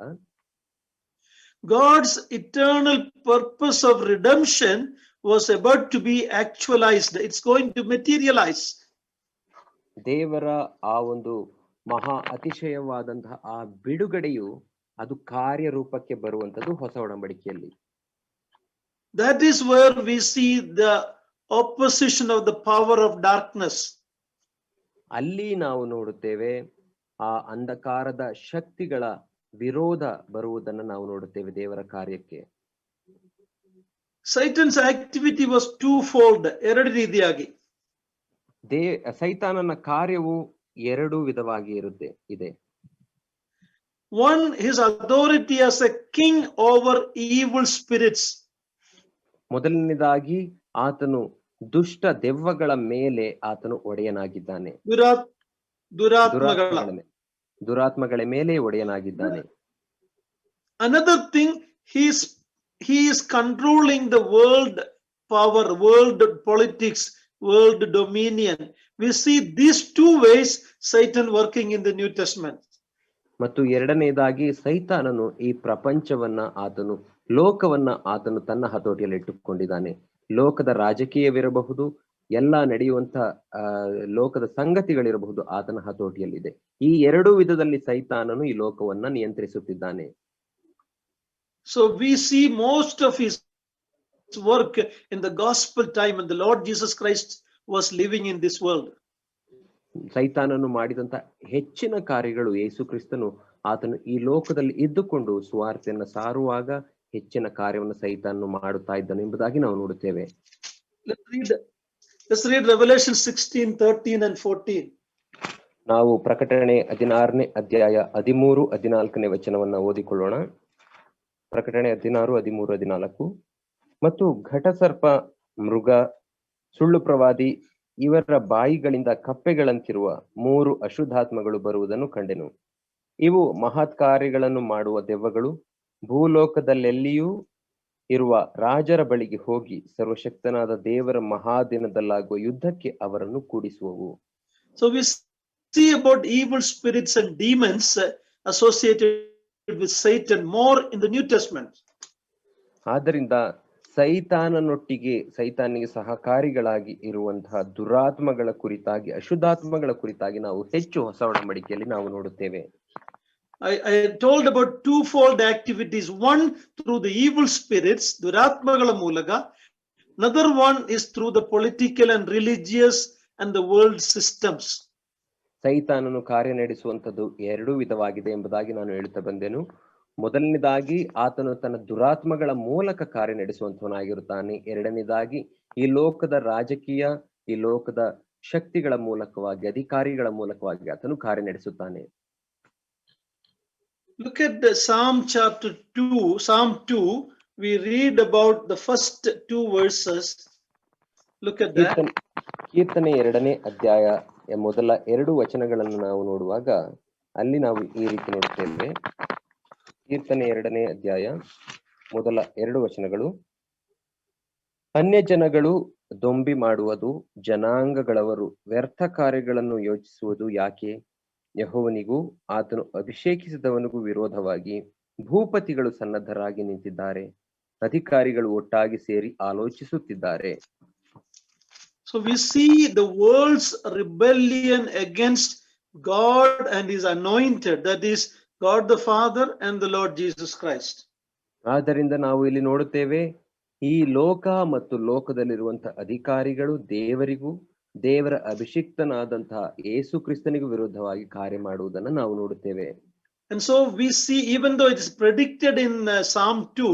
God's eternal purpose of redemption was about to be actualized. It's going to materialize. ದೇವರ ಆ ಒಂದು ಮಹಾ ಅತಿಶಯವಾದಂತಹ ಆ ಬಿಡುಗಡೆಯು ಅದು ಕಾರ್ಯರೂಪಕ್ಕೆ ಬರುವಂತದ್ದು ಹೊಸ ಒಡಂಬಡಿಕೆಯಲ್ಲಿ. That is where we see the opposition of the power of darkness. ಅಲ್ಲಿ ನಾವು ನೋಡುತ್ತೇವೆ ಆ ಅಂಧಕಾರದ ಶಕ್ತಿಗಳ ವಿರೋಧ ಬರುವುದನ್ನು ನಾವು ನೋಡುತ್ತೇವೆ ದೇವರ ಕಾರ್ಯಕ್ಕೆ. Satan's activity was twofold. ಎರಡು ರೀತಿಯಾಗಿ. ಸೈತಾನನ ಕಾರ್ಯವು ಎರಡು ವಿಧವಾಗಿ ಇದೆ. One, his authority as a king over evil spirits. ಮೊದಲನೇದಾಗಿ ಆತನು ದುಷ್ಟ ದೆವ್ವಗಳ ಮೇಲೆ ಆತನು ಒಡೆಯನಾಗಿದ್ದಾನೆ. ದುರಾತ್ಮಗಳ ಮೇಲೆ ಒಡೆಯನಾಗಿದ್ದಾನೆ. Another thing, he is controlling the world power, world politics, world dominion. We see these two ways Satan working in the New Testament. ಮತ್ತು ಎರಡನೇದಾಗಿ ಸೈತಾನನು ಈ ಪ್ರಪಂಚವನ್ನ ಆತನು ಲೋಕವನ್ನ ಆತನು ತನ್ನ ಹತೋಟಿಯಲ್ಲಿ ಇಟ್ಟುಕೊಂಡಿದ್ದಾನೆ. ಲೋಕದ ರಾಜಕೀಯವಿರಬಹುದು, ಎಲ್ಲ ನಡೆಯುವಂತ ಲೋಕದ ಸಂಗತಿಗಳಿರಬಹುದು ಆತನ ಹತೋಟಿಯಲ್ಲಿದೆ. ಈ ಎರಡು ವಿಧದಲ್ಲಿ ಸೈತಾನನು ಈ ಲೋಕವನ್ನ ನಿಯಂತ್ರಿಸುತ್ತಿದ್ದಾನೆ. So we see most of his work in the gospel time when the Lord Jesus Christ was living in this world. ಸೈತಾನನು ಮಾಡಿದಂತ ಹೆಚ್ಚಿನ ಕಾರ್ಯಗಳು ಯೇಸು ಕ್ರಿಸ್ತನು ಆತನು ಈ ಲೋಕದಲ್ಲಿ ಇದ್ದುಕೊಂಡು ಸುವಾರ್ತೆಯನ್ನು ಸಾರುವಾಗ ಹೆಚ್ಚಿನ ಕಾರ್ಯವನ್ನು ಸೈತಾನನು ಮಾಡುತ್ತಾ ಇದ್ದಾನೆ ಎಂಬುದಾಗಿ ನಾವು ನೋಡುತ್ತೇವೆ. Let's read Revelation 16, 13 and 14. ನಾವು ಪ್ರಕಟಣೆ 16ನೇ ಅಧ್ಯಾಯ 13, 14ನೇ ವಚನವನ್ನ ಓದಿಕೊಳ್ಳೋಣ. ಪ್ರಕಟಣೆ 16, 13, 14. ಮತ್ತು ಘಟಸರ್ಪ, ಮೃಗ, ಸುಳ್ಳು ಪ್ರವಾದಿ ಇವರ ಬಾಯಿಗಳಿಂದ ಕಪ್ಪೆಗಳಂತಿರುವ 3 ಅಶುದ್ಧಾತ್ಮಗಳು ಬರುವುದನ್ನು ಕಂಡೆನು. ಇವು ಮಹತ್ ಕಾರ್ಯಗಳನ್ನು ಮಾಡುವ ದೆವ್ವಗಳು ಭೂಲೋಕದಲ್ಲೆಲ್ಲಿಯೂ ಇರುವ ರಾಜರ ಬಳಿಗೆ ಹೋಗಿ ಸರ್ವಶಕ್ತನಾದ ದೇವರ ಮಹಾದಿನದಲ್ಲಾಗುವ ಯುದ್ಧಕ್ಕೆ ಅವರನ್ನು ಕೂಡಿಸುವವು. So we see about evil spirits and demons associated with Satan more in the New Testament. ಆದ್ದರಿಂದ ಸೈತಾನನೊಟ್ಟಿಗೆ ಸೈತಾನಿಗೆ ಸಹಕಾರಿಗಳಾಗಿ ಇರುವಂತಹ ದುರಾತ್ಮಗಳ ಕುರಿತಾಗಿ, ಅಶುದ್ಧಾತ್ಮಗಳ ಕುರಿತಾಗಿ ನಾವು ಹೆಚ್ಚು ಹೊಸ ಒಡಂಬಡಿಕೆಯಲ್ಲಿ ನಾವು ನೋಡುತ್ತೇವೆ. I told about twofold activities. One through the evil spirits, ದುರಾತ್ಮಗಳ ಮೂಲಕ. Another one is through the political and religious and the world systems. ಸೈತಾನನು ಕಾರ್ಯ ನಡೆಸುವಂತದ್ದು ಎರಡು ವಿಧವಾಗಿದೆ ಎಂಬುದಾಗಿ ನಾನು ಹೇಳುತ್ತಾ ಬಂದೆನು. ಮೊದಲನೇದಾಗಿ ಆತನು ತನ್ನ ದುರಾತ್ಮಗಳ ಮೂಲಕ ಕಾರ್ಯ ನಡೆಸುವಂತವನಾಗಿರುತ್ತಾನೆ. ಎರಡನೇದಾಗಿ ಈ ಲೋಕದ ರಾಜಕೀಯ, ಈ ಲೋಕದ ಶಕ್ತಿಗಳ ಮೂಲಕವಾಗಿ, ಅಧಿಕಾರಿಗಳ ಮೂಲಕವಾಗಿ ಆತನು ಕಾರ್ಯ ನಡೆಸುತ್ತಾನೆ. Look at the Psalm chapter 2, Psalm 2. We read about the first 2 verses. Look at that. ಕೀರ್ತನೆ 2ನೇ ಅಧ್ಯಾಯ ಮೊದಲ 2 ವಚನಗಳನ್ನು ನಾವು ನೋಡುವಾಗ ಅಲ್ಲಿ ನಾವು ಈ ರೀತಿ ನೋಡುತ್ತೇವೆ. ಕೀರ್ತನೆ 2ನೇ ಅಧ್ಯಾಯ ಮೊದಲ 2 ವಚನಗಳು. ಅನ್ಯ ಜನಗಳು ದೊಂಬಿ ಮಾಡುವುದು, ಜನಾಂಗಗಳವರು ವ್ಯರ್ಥ ಕಾರ್ಯಗಳನ್ನು ಯೋಚಿಸುವುದು ಯಾಕೆ? ಯೆಹೋವನಿಗೂ ಆತನು ಅಭಿಷೇಕಿಸಿದವನಿಗೂ ವಿರೋಧವಾಗಿ ಭೂಪತಿಗಳು ಸನ್ನದ್ಧರಾಗಿ ನಿಂತಿದ್ದಾರೆ, ಅಧಿಕಾರಿಗಳು ಒಟ್ಟಾಗಿ ಸೇರಿ ಆಲೋಚಿಸುತ್ತಿದ್ದಾರೆ. So we see the world's rebellion against God and his anointed, that is God the Father and the Lord Jesus Christ. ಆದ್ದರಿಂದ ನಾವು ಇಲ್ಲಿ ನೋಡುತ್ತೇವೆ, ಈ ಲೋಕ ಮತ್ತು ಲೋಕದಲ್ಲಿರುವಂತಹ ಅಧಿಕಾರಿಗಳು ದೇವರಿಗೂ ದೇವರ ಅಭಿಷಿಕ್ತನಾದಂತಹ ಯೇಸು ಕ್ರಿಸ್ತನಿಗೂ ವಿರುದ್ಧವಾಗಿ ಕಾರ್ಯ ಮಾಡುವುದನ್ನು ನಾವು ನೋಡುತ್ತೇವೆ. And so we see, even though it is predicted in Psalm 2,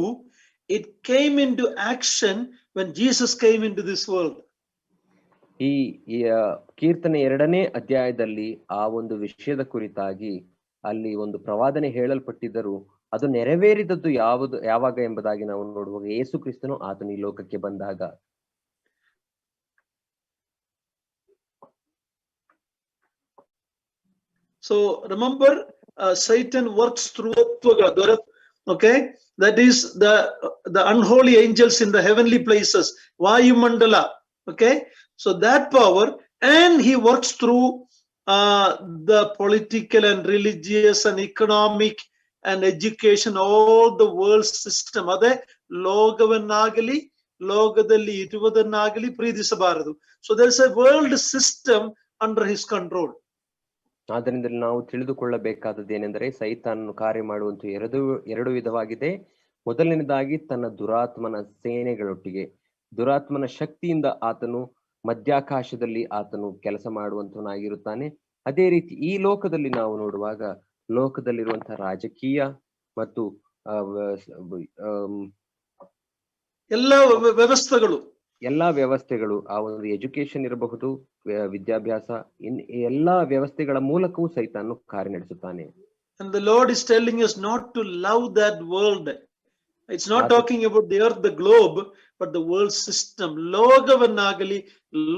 it came into action when Jesus came into this world. ಈ ಕೀರ್ತನೆ 2ನೇ ಅಧ್ಯಾಯದಲ್ಲಿ ಆ ಒಂದು ವಿಷಯದ ಕುರಿತಾಗಿ ಅಲ್ಲಿ ಒಂದು ಪ್ರವಾದನೆ ಹೇಳಲ್ಪಟ್ಟಿದ್ದರೂ ಅದು ನೆರವೇರಿದದ್ದು ಯಾವಾಗ ಎಂಬುದಾಗಿ ನಾವು ನೋಡುವಾಗ ಯೇಸು ಕ್ರಿಸ್ತನು ಆತನು ಈ ಲೋಕಕ್ಕೆ ಬಂದಾಗ. So remember, Satan works through okay, that is the unholy angels in the heavenly places, Vayumandala, okay. So that power, and he works through the political and religious and economic and education, all the world system. Ade logavannagali logadalli iruvadannagali ಪ್ರೀತಿಸಬಾರದು. So there is a world system under his control. ಆದ್ದರಿಂದ ನಾವು ತಿಳಿದುಕೊಳ್ಳಬೇಕಾದದ್ದು ಏನೆಂದರೆ, ಸೈತಾನನು ಕಾರ್ಯ ಮಾಡುವಂತ ಎರಡು ವಿಧವಾಗಿದೆ. ಮೊದಲನೇದಾಗಿ ತನ್ನ ದುರಾತ್ಮನ ಸೇನೆಗಳೊಟ್ಟಿಗೆ, ದುರಾತ್ಮನ ಶಕ್ತಿಯಿಂದ ಆತನು ಮಧ್ಯಾಕಾಶದಲ್ಲಿ ಆತನು ಕೆಲಸ ಮಾಡುವಂತವನಾಗಿರುತ್ತಾನೆ. ಅದೇ ರೀತಿ ಈ ಲೋಕದಲ್ಲಿ ನಾವು ನೋಡುವಾಗ ಲೋಕದಲ್ಲಿರುವಂತಹ ರಾಜಕೀಯ ಮತ್ತು ಎಲ್ಲಾ ವ್ಯವಸ್ಥೆಗಳು, ಆ ಒಂದು ಎಜುಕೇಶನ್ ಇರಬಹುದು, ವಿದ್ಯಾಭ್ಯಾಸ, ಎಲ್ಲಾ ವ್ಯವಸ್ಥೆಗಳ ಮೂಲಕವೂ ಸೈತಾನನು ಕಾರ್ಯ ನಡೆಸುತ್ತಾನೆ. And the Lord is telling us not to love that world. It's not talking about the earth, the globe, but the world system. ಲೋಗವನ್ನಾಗಲಿ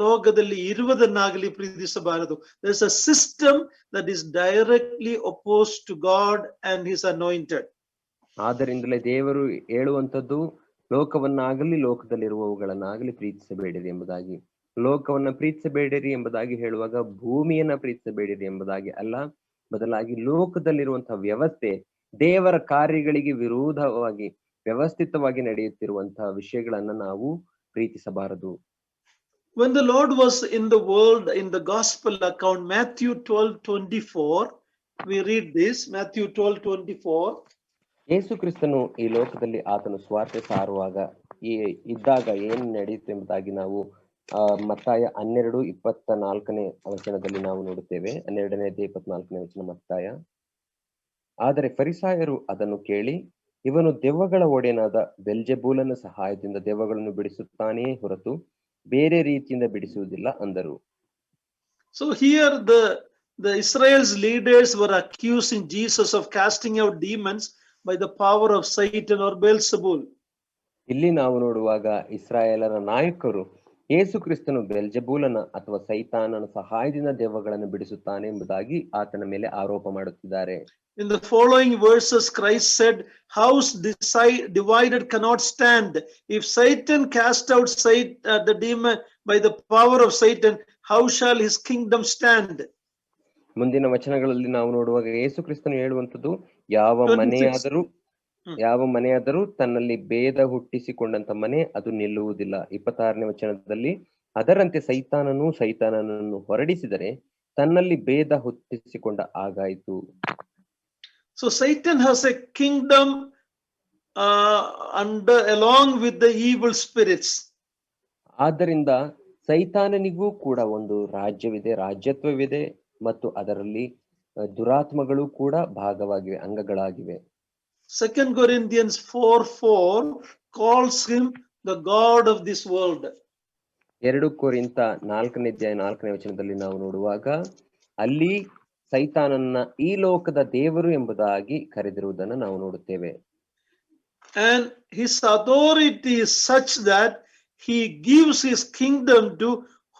ಲೋಕದಲ್ಲಿ ಇರುವುದನ್ನಾಗಲಿ ಪ್ರೀತಿಸಬಾರದು. There's a system that is directly opposed to God and his anointed. ಆದ್ದರಿಂದಲೇ ದೇವರು ಹೇಳುವಂತದ್ದು, ಲೋಕವನ್ನಾಗಲಿ ಲೋಕದಲ್ಲಿರುವವುಗಳನ್ನಾಗಲಿ ಪ್ರೀತಿಸಬೇಡಿರಿ ಎಂಬುದಾಗಿ. ಲೋಕವನ್ನ ಪ್ರೀತಿಸಬೇಡಿರಿ ಎಂಬುದಾಗಿ ಹೇಳುವಾಗ ಭೂಮಿಯನ್ನ ಪ್ರೀತಿಸಬೇಡಿರಿ ಎಂಬುದಾಗಿ ಅಲ್ಲ, ಬದಲಾಗಿ ಲೋಕದಲ್ಲಿರುವಂತಹ ವ್ಯವಸ್ಥೆ, ದೇವರ ಕಾರ್ಯಗಳಿಗೆ ವಿರೋಧವಾಗಿ ವ್ಯವಸ್ಥಿತವಾಗಿ ನಡೆಯುತ್ತಿರುವಂತಹ ವಿಷಯಗಳನ್ನ ನಾವು ಪ್ರೀತಿಸಬಾರದು. When the Lord was in the world, in the gospel account, Matthew 12:24, we read this, Matthew 12:24. ಯೇಸು ಕ್ರಿಸ್ತನು ಈ ಲೋಕದಲ್ಲಿ ಆತನು ಸ್ವಾರ್ಥ ಸಾರುವಾಗ ಇದ್ದಾಗ ಏನು ನಡೆಯುತ್ತೆ ಎಂಬುದಾಗಿ ನಾವು ಮತ್ತಾಯ 12:24 ವಚನದಲ್ಲಿ ನಾವು ನೋಡುತ್ತೇವೆ. 12:24 ವಚನ ಮತ್ತಾಯ. ಆದರೆ ಫರಿಸಾಯರು ಅದನ್ನು ಕೇಳಿ, ಇವನು ದೆವ್ವಗಳ ಒಡೆಯನಾದ ಬೆಲ್ಜೆಬೂಲನ ಸಹಾಯದಿಂದ ದೆವ್ವಗಳನ್ನು ಬಿಡಿಸುತ್ತಾನೆಯೇ ಹೊರತು ಬೇರೆ ರೀತಿಯಿಂದ ಬಿಡಿಸುವುದಿಲ್ಲ ಅಂದರು. So here the Israel's leaders were accusing Jesus of casting out demons by the power of Satan or Beelzebul. ಇಲ್ಲಿ ನಾವು ನೋಡುವಾಗ ಇಸ್ರಾಯೇಲರ ನಾಯಕರು ಯೇಸು ಕ್ರಿಸ್ತನು ಬೆಲ್ಜೆಬೂಲನ ಅಥವಾ ಸೈತಾನನ ಸಹಾಯದಿಂದ ದೆವ್ವಗಳನ್ನು ಬಿಡಿಸುತ್ತಾನೆ ಎಂಬುದಾಗಿ ಆತನ ಮೇಲೆ ಆರೋಪ ಮಾಡುತ್ತಿದ್ದಾರೆ. In the following verses, Christ said, house divided cannot stand. If Satan cast out the demon by the power of Satan, how shall his kingdom stand? ಮುಂದಿನ ವಚನಗಳಲ್ಲಿ ನಾವು ನೋಡುವಾಗ ಯೇಸು ಕ್ರಿಸ್ತನು ಹೇಳುವಂತದ್ದು, ಯಾವ ಮನೆಯಾದರೂ ತನ್ನಲ್ಲಿ ಭೇದ ಹುಟ್ಟಿಸಿಕೊಂಡಂತ ಮನೆ ಅದು ನಿಲ್ಲುವುದಿಲ್ಲ. 26ನೇ ವಚನದಲ್ಲಿ, ಅದರಂತೆ ಸೈತಾನನನ್ನು ಹೊರಡಿಸಿದರೆ ತನ್ನಲ್ಲಿ ಭೇದ ಹುಟ್ಟಿಸಿಕೊಂಡ ಆಗಾಯಿತು. So Satan has a kingdom along with the evil spirits. ಆದ್ದರಿಂದ ಸೈತಾನನಿಗೂ ಕೂಡ ಒಂದು ರಾಜ್ಯವಿದೆ, ರಾಜ್ಯತ್ವವಿದೆ, ಮತ್ತು ಅದರಲ್ಲಿ ದುರಾತ್ಮಗಳು ಕೂಡ ಭಾಗವಾಗಿವೆ, ಅಂಗಗಳಾಗಿವೆ. 2 Corinthians 4:4 calls him the God of this world. 2 ಕೊರಿಂಥ 4ನೇ ಅಧ್ಯಾಯ 4ನೇ ವಚನದಲ್ಲಿ ನಾವು ನೋಡುವಾಗ ಅಲ್ಲಿ ಸೈತಾನನ್ನ ಈ ಲೋಕದ ದೇವರು ಎಂಬುದಾಗಿ ಕರೆದಿರುವುದನ್ನು ನಾವು ನೋಡುತ್ತೇವೆ. And his authority is such that he gives his kingdom to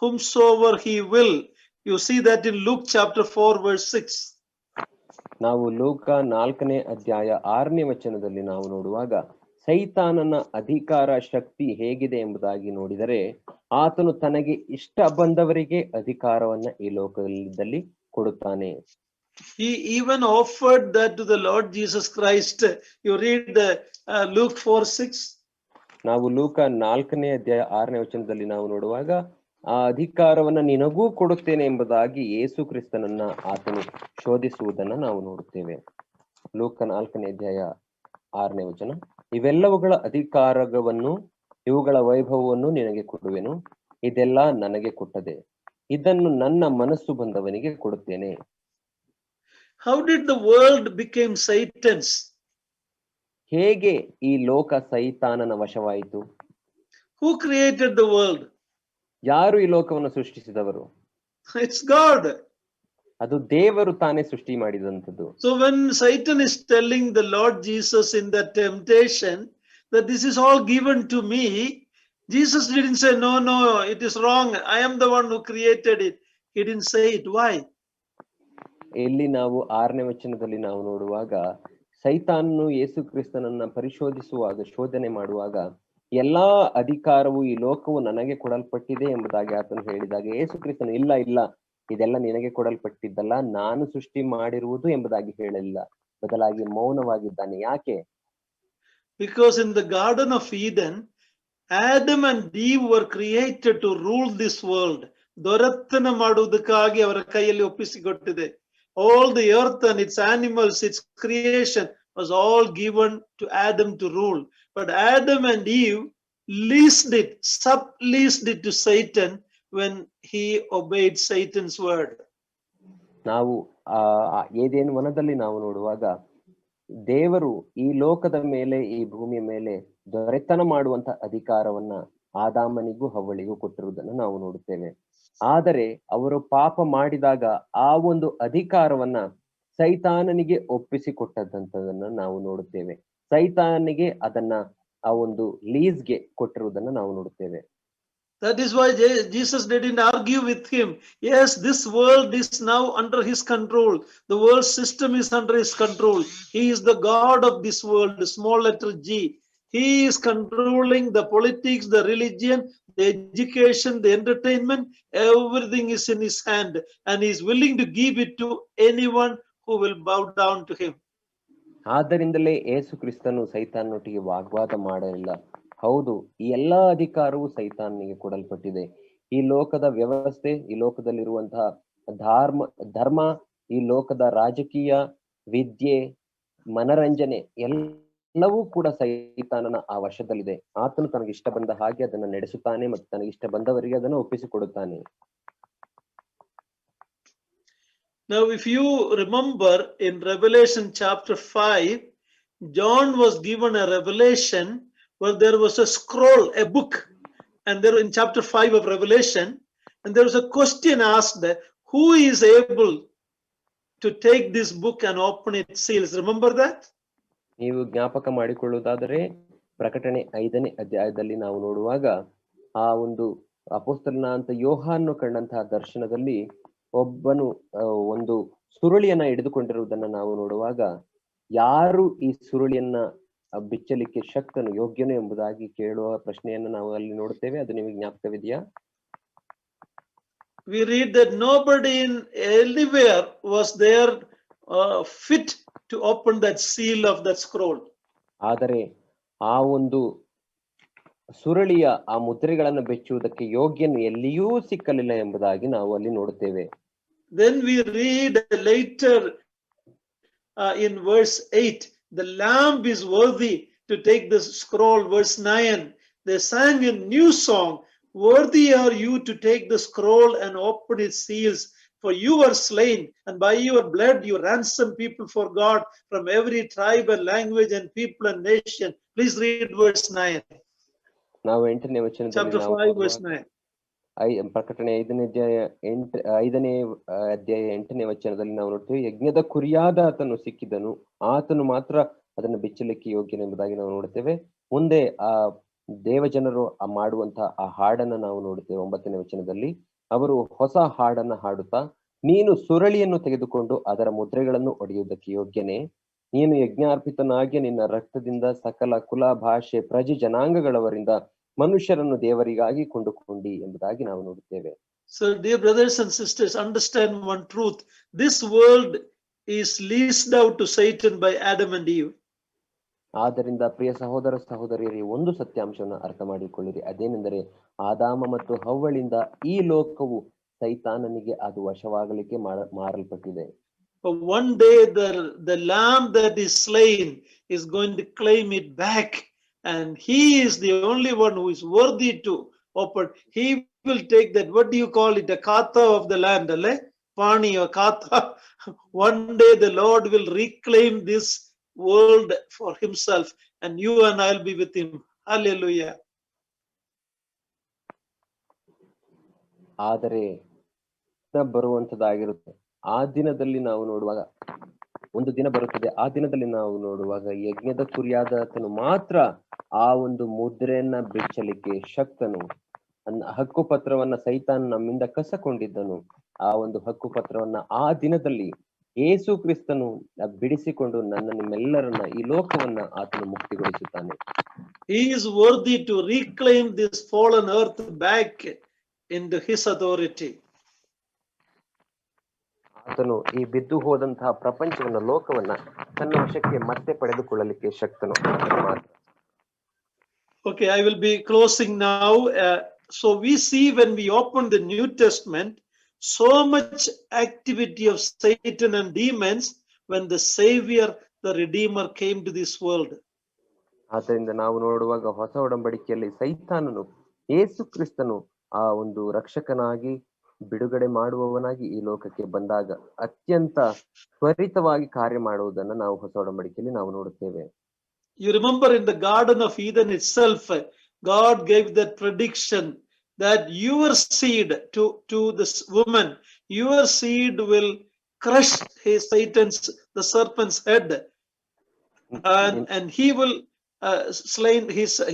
whomsoever he will. You see that in Luke chapter 4 verse 6. ನಾವು ಲೂಕ 4ನೇ ಅಧ್ಯಾಯ 6ನೇ ವಚನದಲ್ಲಿ ನಾವು ನೋಡುವಾಗ ಸೈತಾನನ ಅಧಿಕಾರ ಶಕ್ತಿ ಹೇಗಿದೆ ಎಂಬುದಾಗಿ ನೋಡಿದರೆ ಆತನು ತನಗೆ ಇಷ್ಟ ಬಂದವರಿಗೆ ಅಧಿಕಾರವನ್ನ ಈ ಲೋಕದಲ್ಲಿ ಕೊಡುತ್ತಾನೆ. He even offered that to the Lord Jesus Christ. You read Luke 4:6. ನಾವು ಲೂಕ 4ನೇ ಅಧ್ಯಾಯ 6ನೇ ವಚನದಲ್ಲಿ ನಾವು ನೋಡುವಾಗ ಆ ಅಧಿಕಾರವನ್ನ ನಿನಗೂ ಕೊಡುತ್ತೇನೆ ಎಂಬುದಾಗಿ ಯೇಸು ಕ್ರಿಸ್ತನನ್ನ ಆತನು ಶೋಧಿಸುವುದನ್ನ ನಾವು ನೋಡುತ್ತೇವೆ. ಲೂಕ 4ನೇ ಅಧ್ಯಾಯ 6ನೇ ವಚನ, ಇವೆಲ್ಲವುಗಳ ಅಧಿಕಾರವನ್ನು ಇವುಗಳ ವೈಭವವನ್ನು ನಿನಗೆ ಕೊಡುವೆನು, ಇದೆಲ್ಲ ನನಗೆ ಕೊಟ್ಟದೆ, ಇದನ್ನು ನನ್ನ ಮನಸ್ಸು ಬಂದವನಿಗೆ ಕೊಡುತ್ತೇನೆ. How did the world become Satan's? ಹೇಗೆ ಈ ಲೋಕ ಸೈತಾನನ ವಶವಾಯಿತು? Who created the world? ಯಾರು ಈ ಲೋಕವನ್ನು ಸೃಷ್ಟಿಸಿದವರು? It's God. ಅದು ದೇವರು ತಾನೇ ಸೃಷ್ಟಿ ಮಾಡಿದಂಥದ್ದು. So when Satan is telling the Lord Jesus in that temptation that this is all given to me, Jesus didn't say, no, it is wrong. I am the one who created it. He didn't say it. Why? ಇಲ್ಲಿ ನಾವು 6ನೇ ವಚನದಲ್ಲಿ ನಾವು ನೋಡುವಾಗ ಸೈತಾನನು ಯೇಸು ಕ್ರಿಸ್ತನನ್ನ ಪರಿಶೋಧಿಸುವಾಗ, ಶೋಧನೆ ಮಾಡುವಾಗ, ಎಲ್ಲಾ ಅಧಿಕಾರವು ಈ ಲೋಕವು ನನಗೆ ಕೊಡಲ್ಪಟ್ಟಿದೆ ಎಂಬುದಾಗಿ ಆತನು ಹೇಳಿದಾಗ ಯೇಸು ಕ್ರಿಸ್ತನು ಇಲ್ಲ ಇದೆಲ್ಲ ನಿನಗೆ ಕೊಡಲ್ಪಟ್ಟಿದ್ದಲ್ಲ, ನಾನು ಸೃಷ್ಟಿ ಮಾಡಿರುವುದು ಎಂಬುದಾಗಿ ಹೇಳಲಿಲ್ಲ, ಬದಲಾಗಿ ಮೌನವಾಗಿದ್ದಾನೆ. ಯಾಕೆ? Because in the Garden of Eden, Adam and Eve were created to rule this world. ದೊರೆತನ ಮಾಡುವುದಕ್ಕಾಗಿ ಅವರ ಕೈಯಲ್ಲಿ ಒಪ್ಪಿಸಿಕೊಟ್ಟಿದೆ. All the earth and its animals, its creation was all given to Adam to rule. But Adam and Eve subleased it to Satan when he obeyed Satan's word. ನಾವು ಏದೇನು ವನದಲ್ಲಿ ನಾವು ನೋಡುವಾಗ ದೇವರು ಈ ಲೋಕದ ಮೇಲೆ, ಈ ಭೂಮಿಯ ಮೇಲೆ ದೊರೆತನ ಮಾಡುವಂತ ಅಧಿಕಾರವನ್ನ ಆದಾಮನಿಗೂ ಹವ್ವಳಿಗೂ ಕೊಟ್ಟಿರುವುದನ್ನು ನಾವು ನೋಡುತ್ತೇವೆ. ಆದರೆ ಅವರು ಪಾಪ ಮಾಡಿದಾಗ ಆ ಒಂದು ಅಧಿಕಾರವನ್ನ ಸೈತಾನನಿಗೆ ಒಪ್ಪಿಸಿಕೊಟ್ಟಂತದನ್ನ ನಾವು ನೋಡುತ್ತೇವೆ. ಸೈತಾನಿಗೆ ಅದನ್ನ ಆ ಒಂದು ಲೀಸ್ಗೆ ಕೊಟ್ಟಿರುವುದನ್ನು ನಾವು ನೋಡುತ್ತೇವೆ. That is why Jesus didn't argue with him. Yes, this world is now under his control. The world system is under his control. He is the God of this world, the small letter G. He is controlling the politics, the religion, the education, the entertainment. Everything is in his hand, and he is willing to give it to anyone who will bow down to him. ಆದ್ದರಿಂದಲೇ ಯೇಸು ಕ್ರಿಸ್ತನು ಸೈತಾನನೊಟ್ಟಿಗೆ ವಾಗ್ವಾದ ಮಾಡಲಿಲ್ಲ. ಹೌದು, ಈ ಎಲ್ಲಾ ಅಧಿಕಾರವು ಸೈತಾನನಿಗೆ ಕೊಡಲ್ಪಟ್ಟಿದೆ. ಈ ಲೋಕದ ವ್ಯವಸ್ಥೆ, ಈ ಲೋಕದಲ್ಲಿರುವಂತಹ ಧರ್ಮ, ಈ ಲೋಕದ ರಾಜಕೀಯ, ವಿದ್ಯೆ, ಮನರಂಜನೆ ಎಲ್ಲವೂ ಕೂಡ ಸೈತಾನನ ಆ ವಶದಲ್ಲಿದೆ. ಆತನು ತನಗೆ ಇಷ್ಟ ಬಂದ ಹಾಗೆ ಅದನ್ನು ನಡೆಸುತ್ತಾನೆ ಮತ್ತು ತನಗೆ ಇಷ್ಟ ಬಂದವರಿಗೆ ಅದನ್ನು ಒಪ್ಪಿಸಿಕೊಡುತ್ತಾನೆ. Now, if you remember in Revelation chapter 5, John was given a revelation where there was a scroll, a book, and there in chapter 5 of Revelation, and there was a question asked, who is able to take this book and open its seals? Remember that? ನೀವು ಜ್ಞಾಪಕ ಮಾಡಿಕೊಳ್ಳುವುದಾದರೆ ಪ್ರಕಟಣೆ 5ನೇ ಅಧ್ಯಾಯದಲ್ಲಿ ನಾವು ನೋಡುವಾಗ ಆ ಒಂದು ಅಪೊಸ್ತಲನಾದಂತ ಯೋಹಾನನು ಕಂಡಂತಹ ದರ್ಶನದಲ್ಲಿ ಒಬ್ಬನು ಒಂದು ಸುರುಳಿಯನ್ನ ಹಿಡಿದುಕೊಂಡಿರುವುದನ್ನ ನಾವು ನೋಡುವಾಗ, ಯಾರು ಈ ಸುರುಳಿಯನ್ನ ಬಿಚ್ಚಲಿಕ್ಕೆ ಶಕ್ತನು, ಯೋಗ್ಯನು ಎಂಬುದಾಗಿ ಕೇಳುವ ಪ್ರಶ್ನೆಯನ್ನು ನಾವು ಅಲ್ಲಿ ನೋಡುತ್ತೇವೆ. ಅದು ನಿಮಗೆ ಜ್ಞಾಪಕವಿದೆಯಾ? We read that nobody anywhere was there fit to open that seal of that scroll. ಆದರೆ ಆ ಒಂದು ಸುರುಳಿಯ ಆ ಮುದ್ರೆಗಳನ್ನು ಬೆಚ್ಚುವುದಕ್ಕೆ ಯೋಗ್ಯನು ಎಲ್ಲಿಯೂ ಸಿಕ್ಕಲಿಲ್ಲ ಎಂಬುದಾಗಿ ನಾವು ಅಲ್ಲಿ ನೋಡುತ್ತೇವೆ. Then we read later in verse 8, the Lamb is worthy to take the scroll. Verse 9, they sang a new song, worthy are you to take the scroll and open its seals, for you were slain, and by your blood you ransomed people for God from every tribe and language and people and nation. Please read verse 9. ನಾವು 8ನೇ ವಚನದಲ್ಲಿ Chapter 5 verse 9. ಪ್ರಕಟಣೆ 5ನೇ ಅಧ್ಯಾಯ 5ನೇ ಅಧ್ಯಾಯ 8ನೇ ವಚನದಲ್ಲಿ ನಾವು ನೋಡ್ತೀವಿ, ಯಜ್ಞದ ಕುರಿಯಾದ ಆತನು ಸಿಕ್ಕಿದನು, ಆತನು ಮಾತ್ರ ಅದನ್ನು ಬಿಚ್ಚಲಿಕ್ಕೆ ಯೋಗ್ಯನೆಂಬುದಾಗಿ ನಾವು ನೋಡ್ತೇವೆ. ಮುಂದೆ ಆ ದೇವಜನರು ಮಾಡುವಂತಹ ಆ ಹಾಡನ್ನ ನಾವು ನೋಡುತ್ತೇವೆ 9ನೇ ವಚನದಲ್ಲಿ. ಅವರು ಹೊಸ ಹಾಡನ್ನ ಹಾಡುತ್ತಾ, ನೀನು ಸುರಳಿಯನ್ನು ತೆಗೆದುಕೊಂಡು ಅದರ ಮುದ್ರೆಗಳನ್ನು ಒಡೆಯುವುದಕ್ಕೆ ಯೋಗ್ಯನೇ, ನೀನು ಯಜ್ಞಾರ್ಪಿತನಾಗಿ ನಿನ್ನ ರಕ್ತದಿಂದ ಸಕಲ ಕುಲ ಭಾಷೆ ಪ್ರಜೆ ಜನಾಂಗಗಳವರಿಂದ ಮನುಷ್ಯರನ್ನು ದೇವರಿಗಾಗಿ ಕೊಂಡುಕೊಂಡಿ ಎಂಬುದಾಗಿ ನಾವು ನೋಡುತ್ತೇವೆ. So dear brothers and sisters, understand one truth. This world is leased out to Satan by Adam and Eve. ಆದ್ದರಿಂದ ಪ್ರಿಯ ಸಹೋದರ ಸಹೋದರಿಯರೇ, ಒಂದು ಸತ್ಯಾಂಶವನ್ನು ಅರ್ಥ ಮಾಡಿಕೊಳ್ಳಿರಿ. ಅದೇನೆಂದರೆ, ಆದಾಮ ಮತ್ತು ಹವ್ವಳಿಂದ ಈ ಲೋಕವು ಸೈತಾನನಿಗೆ ಅದು ವಶವಾಗಲಿಕ್ಕೆ ಮಾರಲ್ಪಟ್ಟಿದೆ. One day the lamb that is slain is going to claim it back, and he is the only one who is worthy to open. He will take that, what do you call it, a katha of the land, alle pani or katha. One day the Lord will reclaim this world for himself, and you and I'll be with him. Hallelujah. ಆದರೆ ಬರುವಂತದ್ದಾಗಿರುತ್ತೆ. ಆ ದಿನದಲ್ಲಿ ನಾವು ನೋಡುವಾಗ, ಒಂದು ದಿನ ಬರುತ್ತದೆ, ಆ ದಿನದಲ್ಲಿ ನಾವು ನೋಡುವಾಗ ಯಜ್ಞದ ಕುರಿಯಾದಾತನು ಮಾತ್ರ ಆ ಒಂದು ಮುದ್ರೆಯನ್ನ ಬಿಚ್ಚಲಿಕ್ಕೆ ಶಕ್ತನು. ಹಕ್ಕು ಪತ್ರವನ್ನ ಸೈತಾನ್ ನಮ್ಮಿಂದ ಕಸಕೊಂಡಿದ್ದನು. ಆ ಒಂದು ಹಕ್ಕು ಪತ್ರವನ್ನ ಆ ದಿನದಲ್ಲಿ ಯೇಸು ಕ್ರಿಸ್ತನು ಬಿಡಿಸಿಕೊಂಡು ನನ್ನ ನಿಮ್ಮೆಲ್ಲರನ್ನ, ಈ ಲೋಕವನ್ನ ಆತನು ಮುಕ್ತಿಗೊಳಿಸುತ್ತಾನೆ. He is worthy to reclaim this fallen earth back into his authority. ಆತನು ಈ ಬಿದ್ದು ಹೋದಂತಹ ಪ್ರಪಂಚವನ್ನ, ಲೋಕವನ್ನ ತನ್ನ ವಶಕ್ಕೆ ಮತ್ತೆ ಪಡೆದುಕೊಳ್ಳಲಿಕ್ಕೆ ಶಕ್ತನು. Okay, I will be closing now. So we see when we open the New Testament, so much activity of Satan and demons when the Savior, the Redeemer, came to this world. ಆದ್ದರಿಂದ ನಾವು ನೋಡುವಾಗ ಹೊಸ ಒಡಂಬಡಿಕೆಯಲ್ಲಿ ಸೈತಾನನು ಯೇಸು ಕ್ರಿಸ್ತನು ಆ ಒಂದು ರಕ್ಷಕನಾಗಿ ಬಿಡುಗಡೆ ಮಾಡುವವನಾಗಿ ಈ ಲೋಕಕ್ಕೆ ಬಂದಾಗ ಅತ್ಯಂತ ತ್ವರಿತವಾಗಿ ಕಾರ್ಯ ಮಾಡುವುದನ್ನು ನಾವು ಹೊಸ ಒಡಂಬಡಿಕೆಯಲ್ಲಿ ನಾವು ನೋಡುತ್ತೇವೆ. You remember in the Garden of Eden itself, God gave that prediction that your seed to this woman, your seed will crush the serpent's head, and he will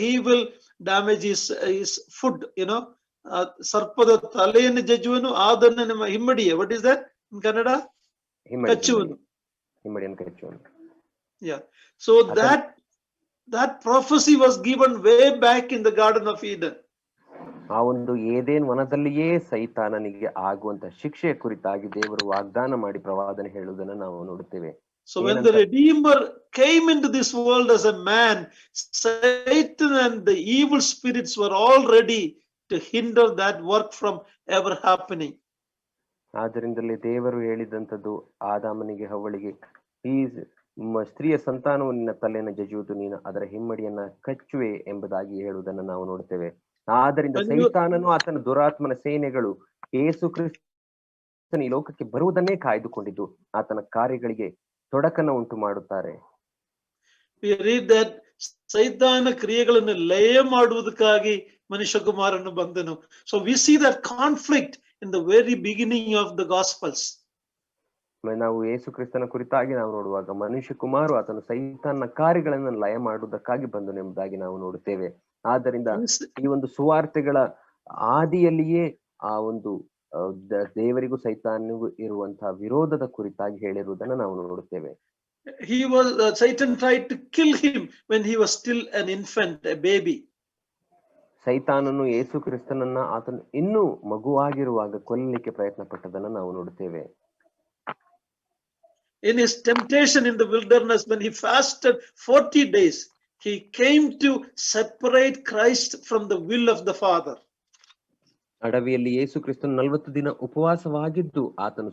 he will damage his food, ಸರ್ಪದ ತಲೆಯನ್ನು ಜಜ್ಜುವನು, ಅದನ್ನು ನಮ್ಮ ಹಿಮ್ಮಡಿಯ, what is that in Kannada? ಕಚ್ಚುವನು. Yeah, so that prophecy was given way back in the Garden of Eden. ಆ ಒಂದು ಏದೇನ್ ವನದಲ್ಲಿಯೇ ಸೈತಾನನಿಗೆ ಆಗುವಂತ ಶಿಕ್ಷೆಯ ಕುರಿತಾಗಿ ದೇವರು ವಾಗ್ದಾನ ಮಾಡಿ ಪ್ರವಾದನೆ ಹೇಳುವುದನ್ನು ನಾವು ನೋಡುತ್ತೇವೆ. So when the Redeemer came into this world as a man, Satan and the evil spirits were all ready to hinder that work from ever happening. ಆದ್ದರಿಂದಲೇ ದೇವರು ಹೇಳಿದಂತದ್ದು ಆದಾಮನಿಗೆ ಹವ್ವಳಿಗೆ, ಈ ಸ್ತ್ರೀಯ ಸಂತಾನವು ನಿನ್ನ ತಲೆಯನ್ನು ಜಜ್ಜುವುದು, ನೀನು ಅದರ ಹಿಮ್ಮಡಿಯನ್ನ ಕಚ್ಚುವೆ ಎಂಬುದಾಗಿ ಹೇಳುವುದನ್ನು ನಾವು ನೋಡುತ್ತೇವೆ. ಆದ್ದರಿಂದ ಸೈತಾನನು ಆತನ ದುರಾತ್ಮನ ಸೇನೆಗಳು ಯೇಸು ಕ್ರಿಸ್ತನ ಈ ಲೋಕಕ್ಕೆ ಬರುವುದನ್ನೇ ಕಾಯ್ದುಕೊಂಡಿದ್ದು ಆತನ ಕಾರ್ಯಗಳಿಗೆ ತೊಡಕನ್ನು ಉಂಟು ಮಾಡುತ್ತಾರೆ. We read that ಸೈತಾನ ಕ್ರಿಯೆಗಳನ್ನು ಲಯ ಮಾಡುವುದಕ್ಕಾಗಿ ಮನುಷ್ಯಕುಮಾರನು ಬಂದನು. So we see that conflict in the very beginning of the Gospels. ನಾವು ಯೇಸು ಕ್ರಿಸ್ತನ ಕುರಿತಾಗಿ ನಾವು ನೋಡುವಾಗ ಮನುಷ್ಯ ಕುಮಾರು ಆತನು ಸೈತಾನ ಕಾರ್ಯಗಳನ್ನು ಲಯ ಮಾಡುವುದಕ್ಕಾಗಿ ಬಂದನು ಎಂಬುದಾಗಿ ನಾವು ನೋಡುತ್ತೇವೆ. ಆದ್ದರಿಂದ ಈ ಒಂದು ಸುವಾರ್ತೆಗಳ ಆದಿಯಲ್ಲಿಯೇ ಆ ಒಂದು ದೇವರಿಗೂ ಸೈತಾನಿಗೂ ಇರುವಂತಹ ವಿರೋಧದ ಕುರಿತಾಗಿ ಹೇಳಿರುವುದನ್ನು ನಾವು ನೋಡುತ್ತೇವೆ. Satan tried to kill him when he was still an infant, a baby. ಸೈತಾನನು ಯೇಸು ಕ್ರಿಸ್ತನನ್ನ ಆತನು ಇನ್ನೂ ಮಗುವಾಗಿರುವಾಗ ಕೊಲ್ಲಲಿಕ್ಕೆ ಪ್ರಯತ್ನ ಪಟ್ಟದನ್ನು ನಾವು ನೋಡುತ್ತೇವೆ. In his temptation in the wilderness, when he fasted 40 days, he came to separate Christ from the will of the Father. ಅಡವಿಯಲ್ಲಿ ಯೇಸು ಕ್ರಿಸ್ತನು 40 ದಿನ ಉಪವಾಸವಾಗಿದ್ದು ಆತನು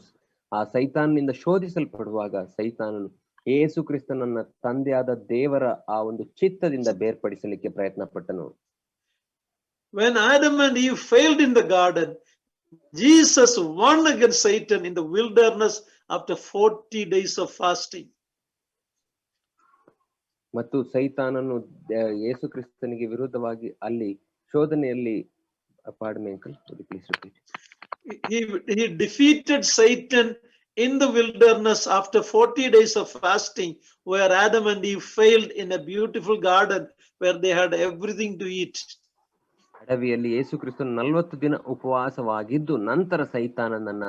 ಆ ಸೈತಾನನಿಂದ ಶೋಧಿಸಲ್ಪಡುವಾಗ ಸೈತಾನನು ಯೇಸು ಕ್ರಿಸ್ತನನ್ನ ತಂದೆಯಾದ ದೇವರ ಆ ಒಂದು ಚಿತ್ತದಿಂದ ಬೇರ್ಪಡಿಸಲಿಕ್ಕೆ ಪ್ರಯತ್ನ ಪಟ್ಟನು. When Adam and Eve failed in the garden, Jesus won against Satan in the wilderness after 40 days of fasting. ಮತ್ತು ಸೈತಾನನು ಯೇಸು ಕ್ರಿಸ್ತನಿಗೆ ವಿರುದ್ಧವಾಗಿ ಅಲ್ಲಿ ಶೋಧನೆಯಲ್ಲಿ Pardon me, uncle. Would you please repeat? He defeated Satan in the wilderness after 40 days of fasting, where Adam and Eve failed in a beautiful garden where they had everything to eat. ಅಡವಿಯಲ್ಲಿ ಯೇಸು ಕ್ರಿಸ್ತನು 40 ದಿನ ಉಪವಾಸವಾಗಿದ್ದು ನಂತರ ಸೈತಾನನನ್ನ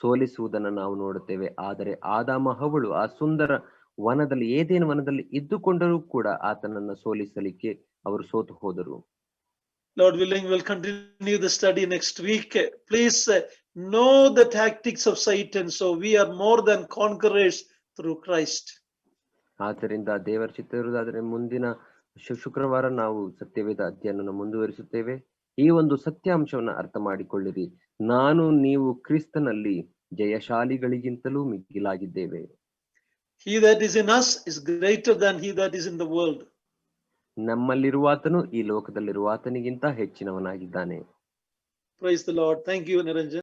ಸೋಲಿಸುವುದನ್ನು ನಾವು ನೋಡುತ್ತೇವೆ. ಆದರೆ ಆದಾಮ ಹವ್ವಳು ಆ ಸುಂದರ ವನದಲ್ಲಿ, ಏದೇನು ವನದಲ್ಲಿ ಇದ್ದುಕೊಂಡರೂ ಕೂಡ ಆತನನ್ನ ಸೋಲಿಸಲಿಕ್ಕೆ ಅವರು ಸೋತು ಹೋದರು. Lord willing, we'll continue the study next week. Please know the tactics of Satan, so we are more than conquerors through Christ. ಆದ್ದರಿಂದ ದೇವರ ಚಿತ್ತ ಇರುವುದಾದರೆ ಮುಂದಿನ ಶುಕ್ರವಾರ ನಾವು ಸತ್ಯವೇದ ಅಧ್ಯಯನ ಮುಂದುವರಿಸುತ್ತೇವೆ. ಈ ಒಂದು ಸತ್ಯಾಂಶವನ್ನು ಅರ್ಥ ಮಾಡಿಕೊಳ್ಳಿರಿ, ನಾನು ನೀವು ಕ್ರಿಸ್ತನಲ್ಲಿ ಜಯಶಾಲಿಗಳಿಗಿಂತಲೂ ಮಿಗಿಲಾಗಿದ್ದೇವೆ. He that is in us is greater than he that is in the world. ನಮ್ಮಲ್ಲಿರುವಾತನು ಈ ಲೋಕದಲ್ಲಿರುವಾತನಿಗಿಂತ ಹೆಚ್ಚಿನವನಾಗಿದ್ದಾನೆ. Praise the Lord. Thank you, Niranjan.